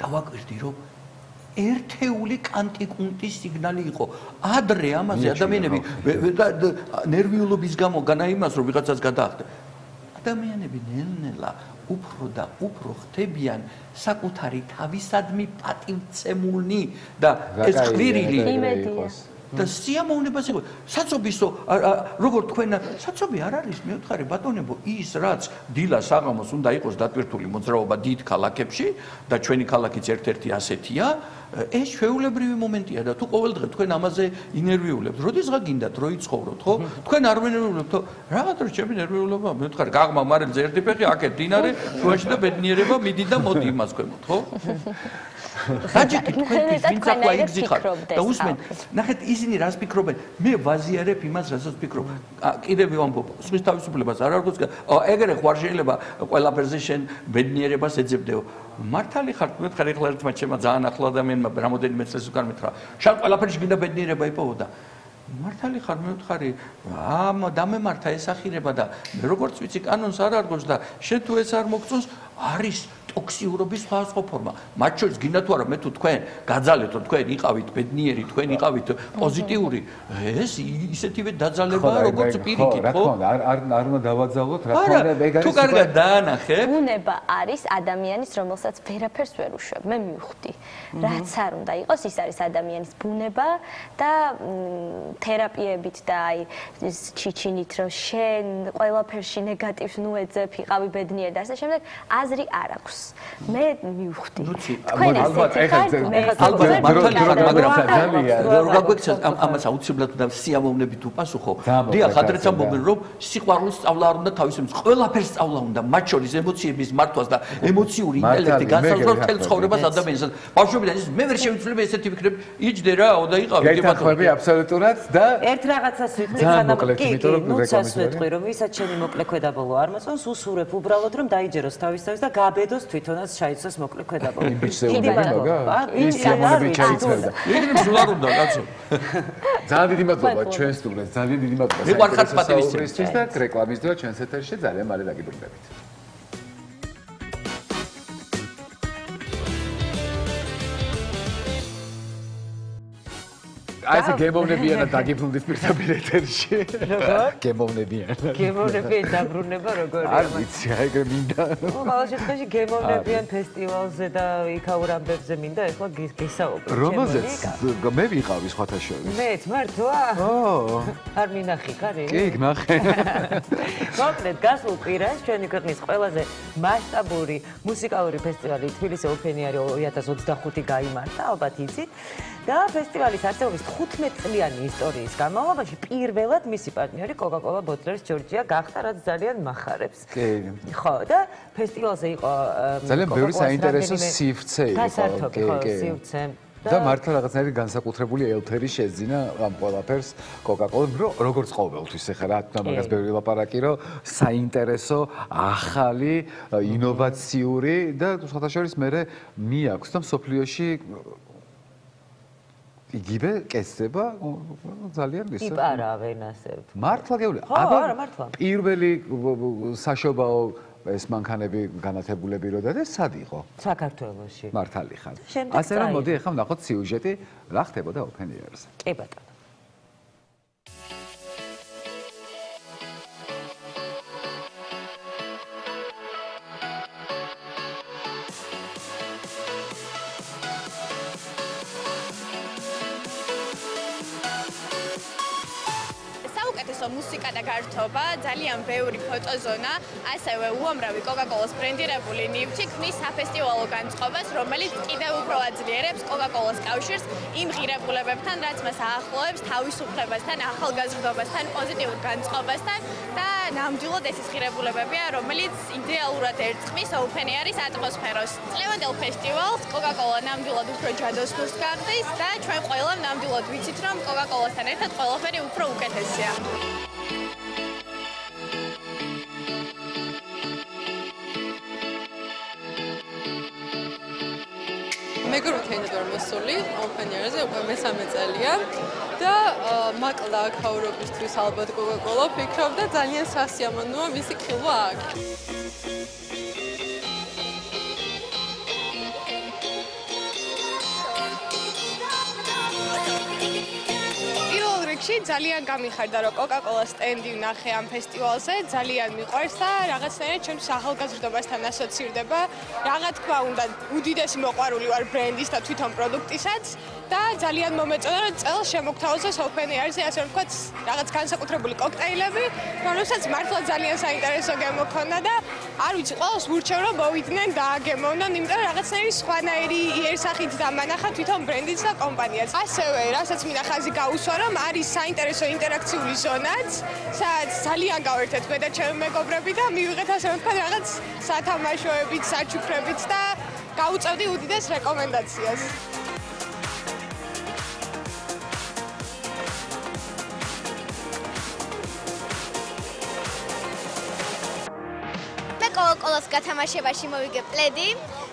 დავაკვირდი, რომ ერთეული კანტიკუნტის სიგნალი იყო. ადრე ამაზე ადამიანები ნერვიულობის გამო განა იმას, რომ ვიღაცას გადაახდა. ადამიანები ნელ-ნელა უფრო და უფრო ხდებიან საკუთარი თავისადმი პატივცემულნი და ეს ხვირილი და სიამოვნებას იყო. საცობისო, როგორ თქვენ საცობი არ არის მეუთხარი ბატონებო, ის რაც დილა საღამოს უნდა იყოს დატვირთული მოძრაობა დიდ ქალაქებში და ჩვენი ქალაქიც ერთ-ერთი ასეთია, ეს ჩვეულებრივი მომენტია და თუ ყოველდღე თქვენ ამაზე ინერვიულებთ, როდესღა გინდათ რო იცხოვროთ, ხო? თქვენ არ მენერვიულებთ, რაღაც რო ჩემი ნერვიულობა, მეუთხარი გაღმა მარილზე ერთი ფეხი, აქეთ დინარე, შუაში და ბედნიერება მიდი და მოდი იმას ქვემოთ, ხო? საჭირო თქვენთვის ვინც ახლა იგზიხარ და usmen ნახეთ ისინი რას ფიქრობენ მე ვაზიარებ იმას რასაც ფიქრობ კიდევ ვამბობ სხვის თავისუფლებას არ არგოს ეგრე ხوار შეიძლება ყველაფერზე შენ ბედნიერებას ეძებდეო მართალი ხარ მე ხარ ეხლა ერთმა ჩემმა ძალიან ახლო ადამიანმა რამოდენიმე წელს უკან მითხრა შენ ყველაფერში გინდა ბედნიერება იპოვო და მართალი ხარ მე ვთხარი ამ დამემართა ესახირება და მე როგორც ვიცი კანონს არ არგოს და შენ თუ ეს არ მოგწონს არის ტოქსიურობის სხვადასხვა ფორმა. მათ შორის გინდა თუ არა მე თუ თქვენ გაძალეთ რომ თქვენ იყავით ბედნიერი, თქვენ იყავით პოზიტიური, ეს ისეთივე დაძალებაა როგორც პირიქით, ხო? არ უნდა დავაძალოთ, რა თქმა უნდა, ეგ არის. თუ კარგად დაანახე, ბუნება არის ადამიანის, რომელსაც ვერაფერს ვერ უშვებ. მე მივხვდი. რაც არ უნდა იყოს, ის არის ადამიანის ბუნება და თერაპიებით და აი ჩიჩინით რომ შენ ყველაფერში ნეგატივს ნუ ეძებ, იყავი ბედნიერი და ასე შემდეგ, აზრი არ აქვს. მე მივხვდი. თქვენ მაგრამ ამას აუცილებლად უნდა სიამოვნებით უპასუხო. დიახ, ადრეც ამბობენ რომ სიყვარულს სწავლა არ უნდა თავისუფლად, ყველაფერს სწავლა უნდა, მათ შორის ემოციების მართვას და ემოციური ინტელექტი განსაზღვრავს მთელ ცხოვრებას ადამიანს. ბავშვობიდან ის მე ვერ შევიცვლები ესეთი ფიქრები, იჯდე რაო და იყავი გეთანხმები აბსოლუტურად და ერთ რაღაცას ვიტყვი სანამ კი, ნუცას ვიტყვი რომ ვისაც ჩემი მოკლე ქვედაბოლო არ მოწონს, უსურებ უბრალოდ რომ დაიჯეროს თავისთავის და გაბედოს თვითონაც ჩაიცოს მოკლე ქვედაბოლო. დიდი მადლობა. ის სიამოვნებით ჩაიცმევდა. ეგრე მსვლად უნდა კაცო. ძალიან დიდი მადლობა ჩვენ სტუმრებს. ძალიან დიდი მადლობა. მე ვარხარ პატივისცემისთვის და რეკლამის დრო ჩვენს ეთერში ძალიან მალე დაგიბრუნდებით. აი ეს გემოვნებიანად დაგიბრუნდით პირდაპირ ეთერში. როგორ? გემოვნებიანად. გემოვნებიან დაბრუნება როგორია? არ ვიცი, აი ეგრე მინდა. ყოველ შემთხვევაში გემოვნებიან ფესტივალზე და იქაურ ამბებზე მინდა ეხლა გისაუბროთ. რომელზეც მე ვიყავი სხვათა შორის. მეც მართლა? ო. არ მინახი ხარი? კი, გნახე. მოკლედ გასულ კვირას ჩვენი ქვეყნის ყველაზე მასშტაბური მუსიკალური ფესტივალი თბილისი ოფენიარი 2025 გაიმართა, ალბათ იცით. და ფესტივალის არსებობის 15 წლიანი ისტორიის განმავლობაში პირველად მისი პარტნიორი Coca-Cola Bottlers Georgia გახდა, რაც ძალიან მახარებს. კი. ხო, და ფესტივალზე იყო ძალიან ბევრი საინტერესო სივრცე იყო. გასართობი, ხო, სივრცე. და მართლა რაღაცნაირი განსაკუთრებული ელთერი შეძინა ამ ყველაფერს Coca-Cola-ს, როგორც ყოველთვის ეხლა რა თქმა უნდა მაგას ბევრი ლაპარაკი, რომ საინტერესო, ახალი, ინოვაციური და სხვათა შორის მე მიაქვს და მსოფლიოში იგივე კესება ძალიან ისე. იპარავენ ასე. მართლა გეუბნები. არა, მართლა. პირველი საშობაო ეს მანქანები განათებულები რო და სად იყო? საქართველოში. მართალი ხარ. შემდეგ ასე რომ მოდი ახლა ვნახოთ სიუჟეტი რა ხდებოდა ოფენიერზე. კი ბატონო. მუსიკა და გართობა, ძალიან ბევრი ფოტოზონა, ასევე უამრავი Coca-Cola-s ბრენდირებული ნივთი ქმნის საფესტივალო განწყობას, რომელიც კიდევ უფრო აძლიერებს Coca-Cola-s კავშირს იმ ღირებულებებთან, რაც მას აახლოებს თავისუფლებასთან, ახალგაზრდობასთან, პოზიტიურ განწყობასთან და ნამდვილად ეს ის ღირებულებებია, რომელიც იდეალურად ერწყმის ოფენიერის ატმოსფეროს. წლევანდელ ფესტივალს Coca-Cola ნამდვილად უფრო ჯადოსნურს გახდის და ჩვენ ყველამ ნამდვილად ვიცით, რომ Coca-Cola-სთან ერთად ყველაფერი უფრო უკეთესია. მეგრული ენად ვარ მოსული ოპენიერზე უკვე მესამე წელია და მაკლდა აქაურობისთვის ალბათ კოკა-კოლა ფიქრობ და ძალიან სასიამოვნოა მისი ხილვა აქ. ძალიან გამიხარდა რომ კოკა-კოლა სტენდი ვნახე ამ ფესტივალზე, ძალიან მიყვარს და რაღაცნაირად ჩემს ახალგაზრდობასთან ასოცირდება. Რაღაც თქვა უნდა უდიდესი მოყვარული ვარ ბრენდის და თვითონ პროდუქტისაც და ძალიან მომეწონა რომ წელს შემოგთავაზოს open air-ზე ასე რომ ვთქვათ რაღაც განსაკუთრებული კოქტეილები, რომელსაც მართლა ძალიან საინტერესო გემოქონდა და არ ვიცი, ყველას ვურჩევ რომ მოვიდნენ და აგემოვნონ, იმიტომ რომ რაღაცნაირი სხვანაირი იერსახით დამანახა თვითონ ბრენდიც და კომპანიაც. ასევე, რასაც მინდა ხაზი გაუსვა, რომ არის საინტერესო ინტერაქციული ზონაც, სადაც ძალიან გავერთეთ მე და ჩემი მეგობრები და მივიღეთ ასე რომ ვთქვათ რაღაც სათამაშოებით, საჩუქრებით და გავუწევდი უდიდეს რეკომენდაციას. კოკა-კოლას გათამაშებაში მოვიგე პლედი.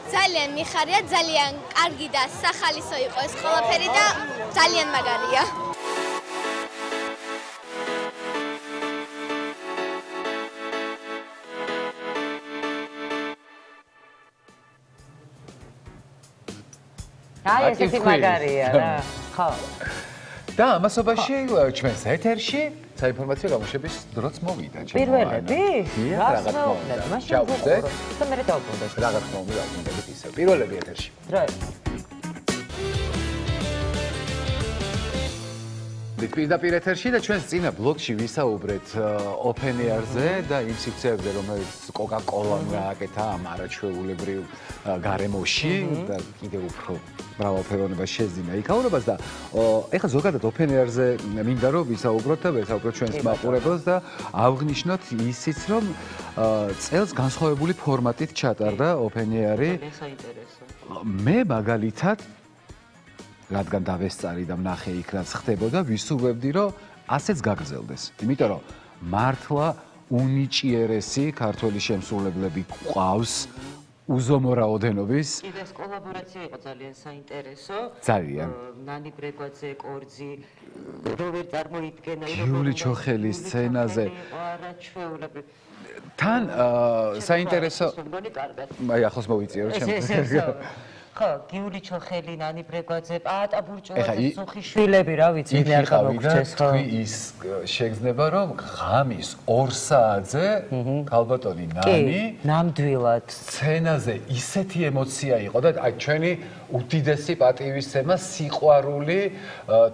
ძალიან მიხარია, ძალიან კარგი და სახალისო იყო ეს ყველაფერი და ძალიან მაგარია. აი ესეთი მაგარია რა. ხო. და ამასობაში ჩვენს ეთერში საინფორმაციო გამოშვების დროც მოვიდა ჩემო. პირველები? რაღაც მოვიდა. მაშინ ვუყუროთ და მე დავუყუროთ. რაღაც მოვიდა, ვუნდებით ისე. პირველები ეთერში. დროებით. პირდაპირ ეთერში და ჩვენს წინა ბლოგში ვისაუბრეთ open air-ზე და იმ სივრცეებზე, რომელიც კოკა-კოლამ გააკეთა ამ არაჩვეულებრივ გარემოში და კიდევ უფრო მრავალფეროვნება შეძინა იქაურობას და ეხლა ზოგადად open air-ზე მინდა რომ ვისაუბროთ და ვესაუბროთ ჩვენს მაყურებელს და ავღნიშნოთ ისიც რომ წელს განსხვავებული ფორმატით ჩატარდა open air-ი. მე მაგალითად რადგან დავესწარი და ვნახე იქ რაც ხდებოდა, ვისურვებდი რომ ასეც გაგრძელდეს. იმიტომ რომ მართლა უნიჭიერესი ქართველი შემსრულებლები ყავს უზომო რაოდენობის. კიდე ეს კოლაბორაცია იყო ძალიან საინტერესო. ძალიან. ნანი ბრეგვაძე, კორძი, როვერ წარმოიდგენა, გიული ჩოხელის სცენაზე. არაჩვეულებრივ. თან საინტერესო. აი ახლოს მოვიწიე რომ ჩემს. ხო, გიული ჩოხელი, ნანი ბრეგვაძე, პაატა ბურჭულაძე, სუხიშვილები, რა ვიცი, მე არ გამოგჩეს ხო. თქვი ის შეგრძნება რომ ღამის 2 საათზე ქალბატონი ნანი ნამდვილად სცენაზე ისეთი ემოცია იყო და აი ჩვენი უდიდესი პატივისცემა სიყვარული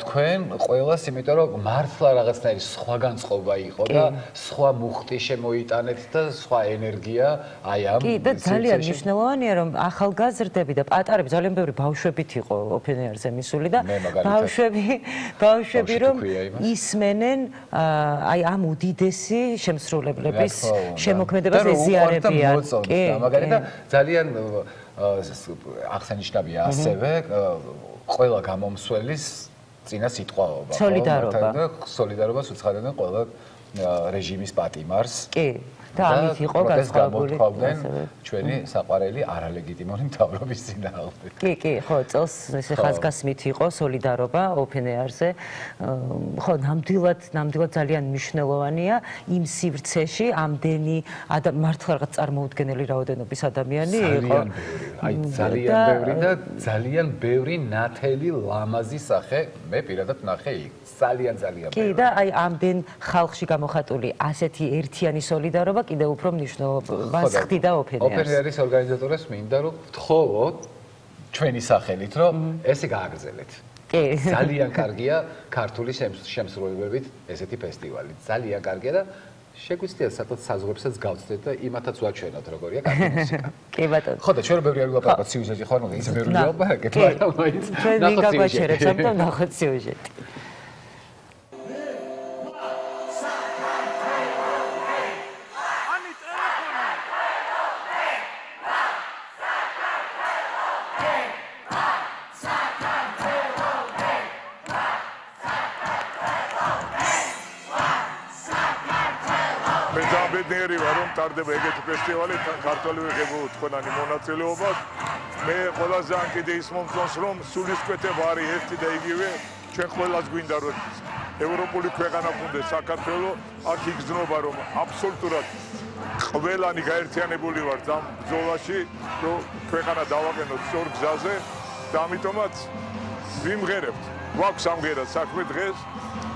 თქვენ ყველას, იმიტომ რომ მართლა რაღაცნაირი სხვა განწყობა იყო და სხვა მუხტი შემოიტანეთ და სხვა ენერგია აი ამ კი და ძალიან მნიშვნელოვანია რომ ახალგაზრდები და პატარები ძალიან ბევრი ბავშვებით იყო open air-ზე მისული და ბავშვები რომ ისმენენ აი ამ უდიდესი შემსრულებლების შემოქმედებას ეზიარებიან. კი, მაგალითად ძალიან აღსანიშნავია ასევე ყველა გამომსვლელის წინა სიტყვაობა. სოლიდარობას უცხადებენ ყველა რეჟიმის პატიმარს. კი. და ამით იყო განსხვავებული ჩვენი საყვარელი არალეგიტიმური მთავრობის წინააღმდეგ. კი, ხო, წელს ესე ხაზგასმით იყო სოლიდარობა open air-ზე. ხო, ნამდვილად ძალიან მნიშვნელოვანია იმ სივრცეში ამდენი მართლა რაღაც წარმოუდგენელი რაოდენობის ადამიანი იყო. აი ძალიან ბევრი და ძალიან ბევრი ნათელი ლამაზი სახე მე პირადად ვნახე იქ. ძალიან ბევრი. კი, და აი ამდენ ხალხში გამოხატული ასეთი ერთიანი სოლიდარობა კიდევ უფრო მნიშვნელობას ხდიდა open air-ს. open air-ის ორგანიზატორებს მინდა რომ ვთხოვოთ ჩვენი სახელით რომ ესე გააგრძელეთ. კი. ძალიან კარგია ქართული შემსრულებლებით ესეთი ფესტივალი. ძალიან კარგია და შეგვიძლია სადღაც საზღვრებსაც გავცდეთ და იმათაც ვაჩვენოთ როგორია კარგი მუსიკა. კი ბატონო. ხო და ჩვენ რო ბევრი არ ვილაპარაკოთ სიუჟეტი ხო, ანუ ისე ბევრი ვილაპარაკეთ, მაგრამ მაინც ჩვენ გაგაჩერებთ ამ ნახოთ სიუჟეტი. ბედნიერი ვარ რომ ტარდება ეგეთი ფესტივალი ქართული ვიღებო თქვენანი მონაწილეობა მე ყველაზე ან კიდე ის მომწონს რომ სულისკვეთება არის ერთი და იგივე ჩვენ ყველას გვინდა რომ ევროპული ქვეყანა გუნდეს საქართველოს აქ იგრძნობა რომ აბსოლუტურად ყველანი გაერთიანებული ვართ ამ ბრძოლაში რომ ქვეყანა დავაყენოთ სწორ გზაზე და ამიტომაც ვიმღერებთ გვაქვს ამღერად საქმე დღეს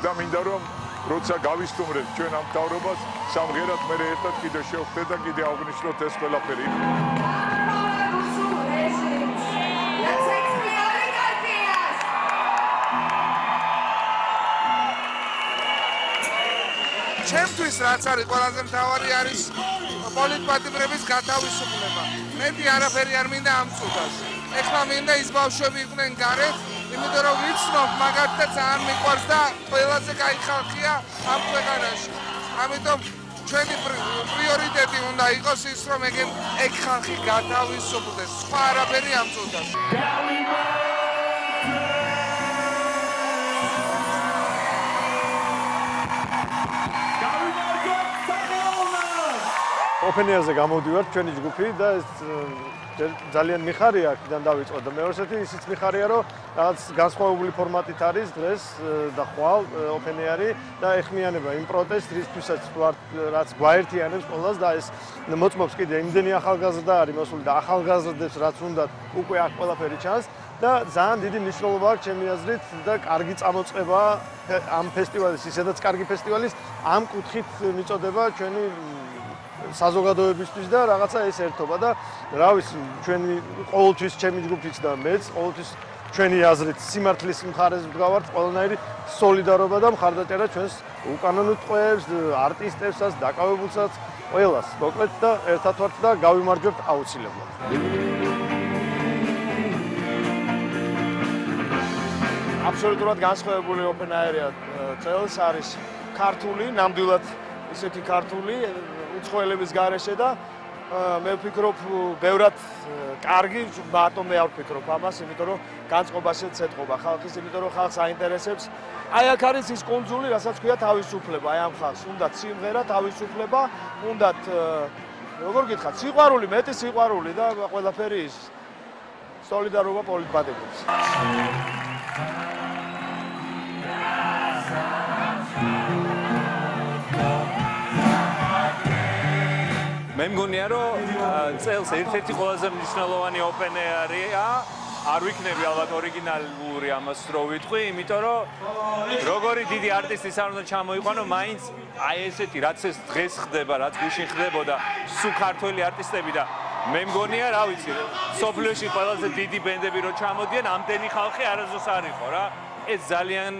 და მინდა რომ როცა გავისტუმრეთ ჩვენ ამ მთავრობას სამღერად მე ერთად კიდე შევხვდეთ და კიდე აღვნიშნოთ ეს ყველაფერი ჩემთვის რაც არის ყველაზე მთავარი არის პოლიტპატიმრების გათავისუფლება. მეტი არაფერი არ მინდა ამ წუთას. ეხლა მინდა ის ბავშვები იყვნენ გარეთ, იმიტომ რომ ვიცნობ მაგათაც ძალიან მიყვარს და ყველაზე კაი ხალხია ამ ქვეყანაში. ამიტომ ჩვენი პრიორიტეტი უნდა იყოს ის, რომ ეგ ხალხი გათავისუფლდეს. სხვა არაფერი ამ წუთას. ოპენიერზე გამოვდივართ ჩვენი ჯგუფი და ეს ძალიან მიხარია აქედან დავიწყო და მეორედი ისიც მიხარია რომ რაღაც განსხვავებული ფორმატით არის დღეს და ხვალ ოპენიერი და ეხმიანება იმ პროტესტს რისთვისაც ვართ რაც გვაერთიანებს ყველას და ეს მოწმობს კიდე იმდენი ახალგაზრდა არის მოსული და ახალგაზრდებს რაც უნდათ უკვე აქ ყველაფერი ჩანს და ძალიან დიდი მნიშვნელობა აქვს ჩემი აზრით და კარგი წამოწყება ამ ფესტივალის ისედაც კარგი ფესტივალის ამ კუთხით მიწოდება ჩვენი საზოგადოებისთვის და რაღაცა ეს ერთობა და რა ვიცი ჩვენი ყოველთვის ჩემი ჯგუფიც და მეც ყოველთვის ჩვენი აზრით სიმართლის მხარეს ვდგავართ ყველანაირი სოლიდარობა და მხარდაჭერა ჩვენს უკანონო ტყვეებს არტისტებსაც დაკავებულსაც ყველას მოკლედ და ერთად ვართ და გავიმარჯვებთ აუცილებლად აბსოლუტურად განსხვავებული ოპენაერია წელს არის ქართული ნამდვილად ისეთი ქართული უცხოელების გარეშე და მე ვფიქრობ ბევრად კარგი მარტო მე არ ვფიქრობ ამას იმიტომ რომ განწყობაშიც ეთყობა ხალხის იმიტომ რომ ხალხს აინტერესებს აი აქ არის ის კონძული რასაც ქვია თავისუფლება აი ამ ხალხს უნდათ სიმღერა თავისუფლება უნდათ როგორ გითხრათ სიყვარული მეტი სიყვარული და ყველაფერი ის სოლიდარობა პოლიტპატიმრებს მე მგონია რომ წელს ერთ-ერთი ყველაზე მნიშვნელოვანი ოპენერია არ ვიქნები ალბათ ორიგინალური ამას რო ვიტყვი, იმიტომ რომ როგორი დიდი არტისტის არ უნდა ჩამოიყვანო, მაინც აი ესეთი რაც ეს დღეს ხდება, რაც გუშინ ხდებოდა, სულ ქართველი არტისტები და მე მგონია, რა ვიცი, სოფლიოში ყველაზე დიდი ბენდები რო ჩამოდიან, ამდენი ხალხი არასდროს არ იყო რა. ეს ძალიან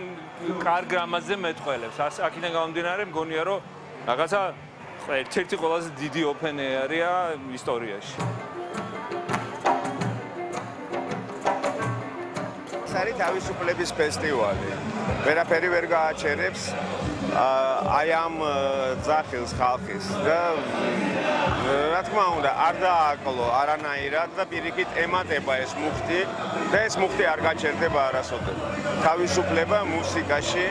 კარგ რამაზე მეტყველებს. აქედან გამომდინარე, მგონია რომ რაღაცა ერთ-ერთი ყველაზე დიდი ოპენერია ისტორიაში. ეს არის თავისუფლების ფესტივალი. ვერაფერი ვერ გააჩერებს აი ამ ძახილს ხალხის და რა თქმა უნდა არ დააკლო არანაირად და პირიქით ემატება ეს მუხტი და ეს მუხტი არ გაჩერდება არასოდეს. თავისუფლება მუსიკაში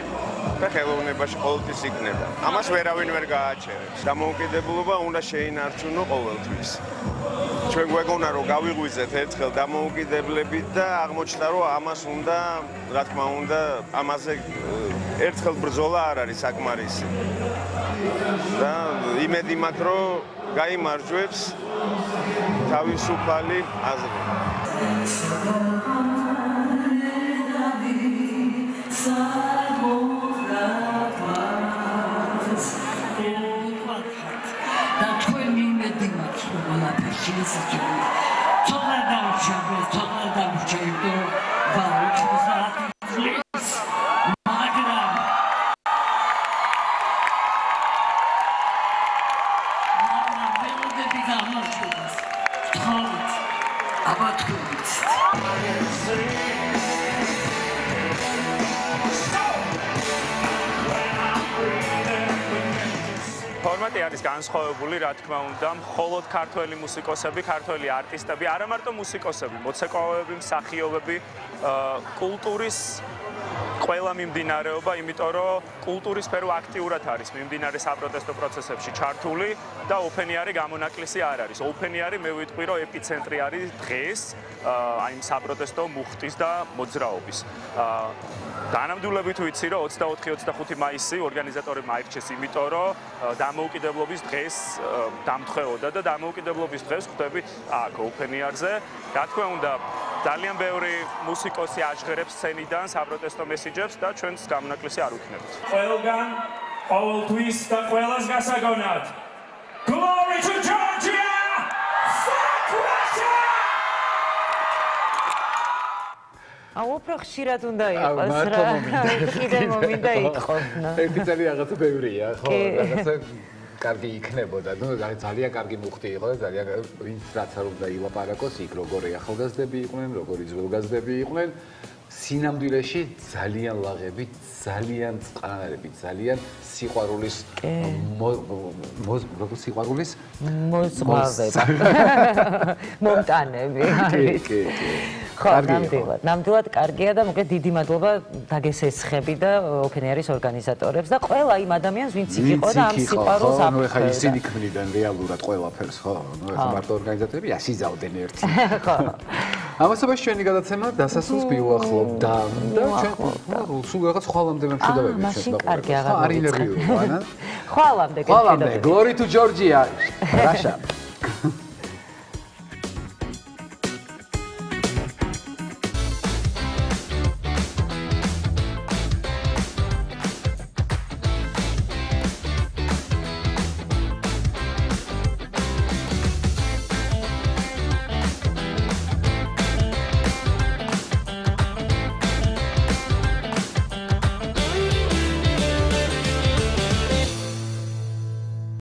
და ხელოვნებაში ყოველთვის იქნება. ამას ვერავინ ვერ გააჩერებს. დამოუკიდებლობა უნდა შეინარჩუნო ყოველთვის. ჩვენ გვეგონა რომ გავიღვიძეთ ერთხელ დამოუკიდებლებით და აღმოჩნდა რომ ამას უნდა, რა თქმა უნდა, ამაზე ერთხელ ბრძოლა არ არის საკმარისი. და იმედი მაქვს რომ გაიმარჯვებს თავისუფალი აზრი. ფორმატი არის განსხვავებული, რა თქმა უნდა, მხოლოდ ქართველი მუსიკოსები, ქართველი არტისტები, არა მარტო მუსიკოსები, მოცეკვავეები, მსახიობები, კულტურის ყველა მიმდინარეობა, იმიტომ რომ კულტურის სფერო აქტიურად არის მიმდინარე საპროტესტო პროცესებში ჩართული და ოფენიარი გამონაკლისი არ არის. ოფენიარი მე ვიტყვი რომ ეპიცენტრი არის დღეს აი საპროტესტო მუხტის და მოძრაობის. განამდვილებით ვიცი რომ 24-25 მაისი ორგანიზატორებმა აირჩიეს, იმიტომ რომ დამოუკიდებლობის დღეს დამთხეოდა და დამოუკიდებლობის დღეს ხვდებით აქ ოფენიარზე. რა თქმა უნდა, ძალიან ბევრი მუსიკოსი აჟღერებს სცენიდან საპროტესტო მესიჯებს და ჩვენს გამონაკლისი არ ვიქნებთ. ყველგან, ყოველთვის და ყველას გასაგონად. Glory to Georgia! Fuck Russia! უფრო ხშირად უნდა იყოს რა. კიდე მომინდა ითხოვს. ერთი წელი რაღაცა ბევრია, ხო, რაღაცა კარგი იქნებოდა. ნუ ძალიან კარგი მუხტი იყო და ძალიან ვინც რაც არ უნდა ილაპარაკოს იქ როგორი ახალგაზრდები იყვნენ, როგორი ძველგაზრდები იყვნენ. სინამდვილეში ძალიან ლაღები, ძალიან წყნარები, ძალიან სიყვარულის სიყვარულის მოზღვავები. მომტანები. კი. ხო, ნამდვილად კარგია და მოკლედ დიდი მადლობა დაგესესხები და ოფენიარის ორგანიზატორებს და ყველა იმ ადამიანს ვინც იქ იყო და ამ სიყვარულს აფხო. ნუ ეხლა ისინი ქმნიდან რეალურად ყველაფერს, ხო? ნუ ეხლა მარტო ორგანიზატორები ასიზავდნენ ერთი. ხო. ამასობაში ჩვენი გადაცემა დასასრულს მივუახლოვ და სულ რაღაც ხვალამდე მშვიდობები ჩვენ მაშინ კარგი აღარ არ ინერვიულობ, ანა? ხვალამდე Glory to Georgia. Russia.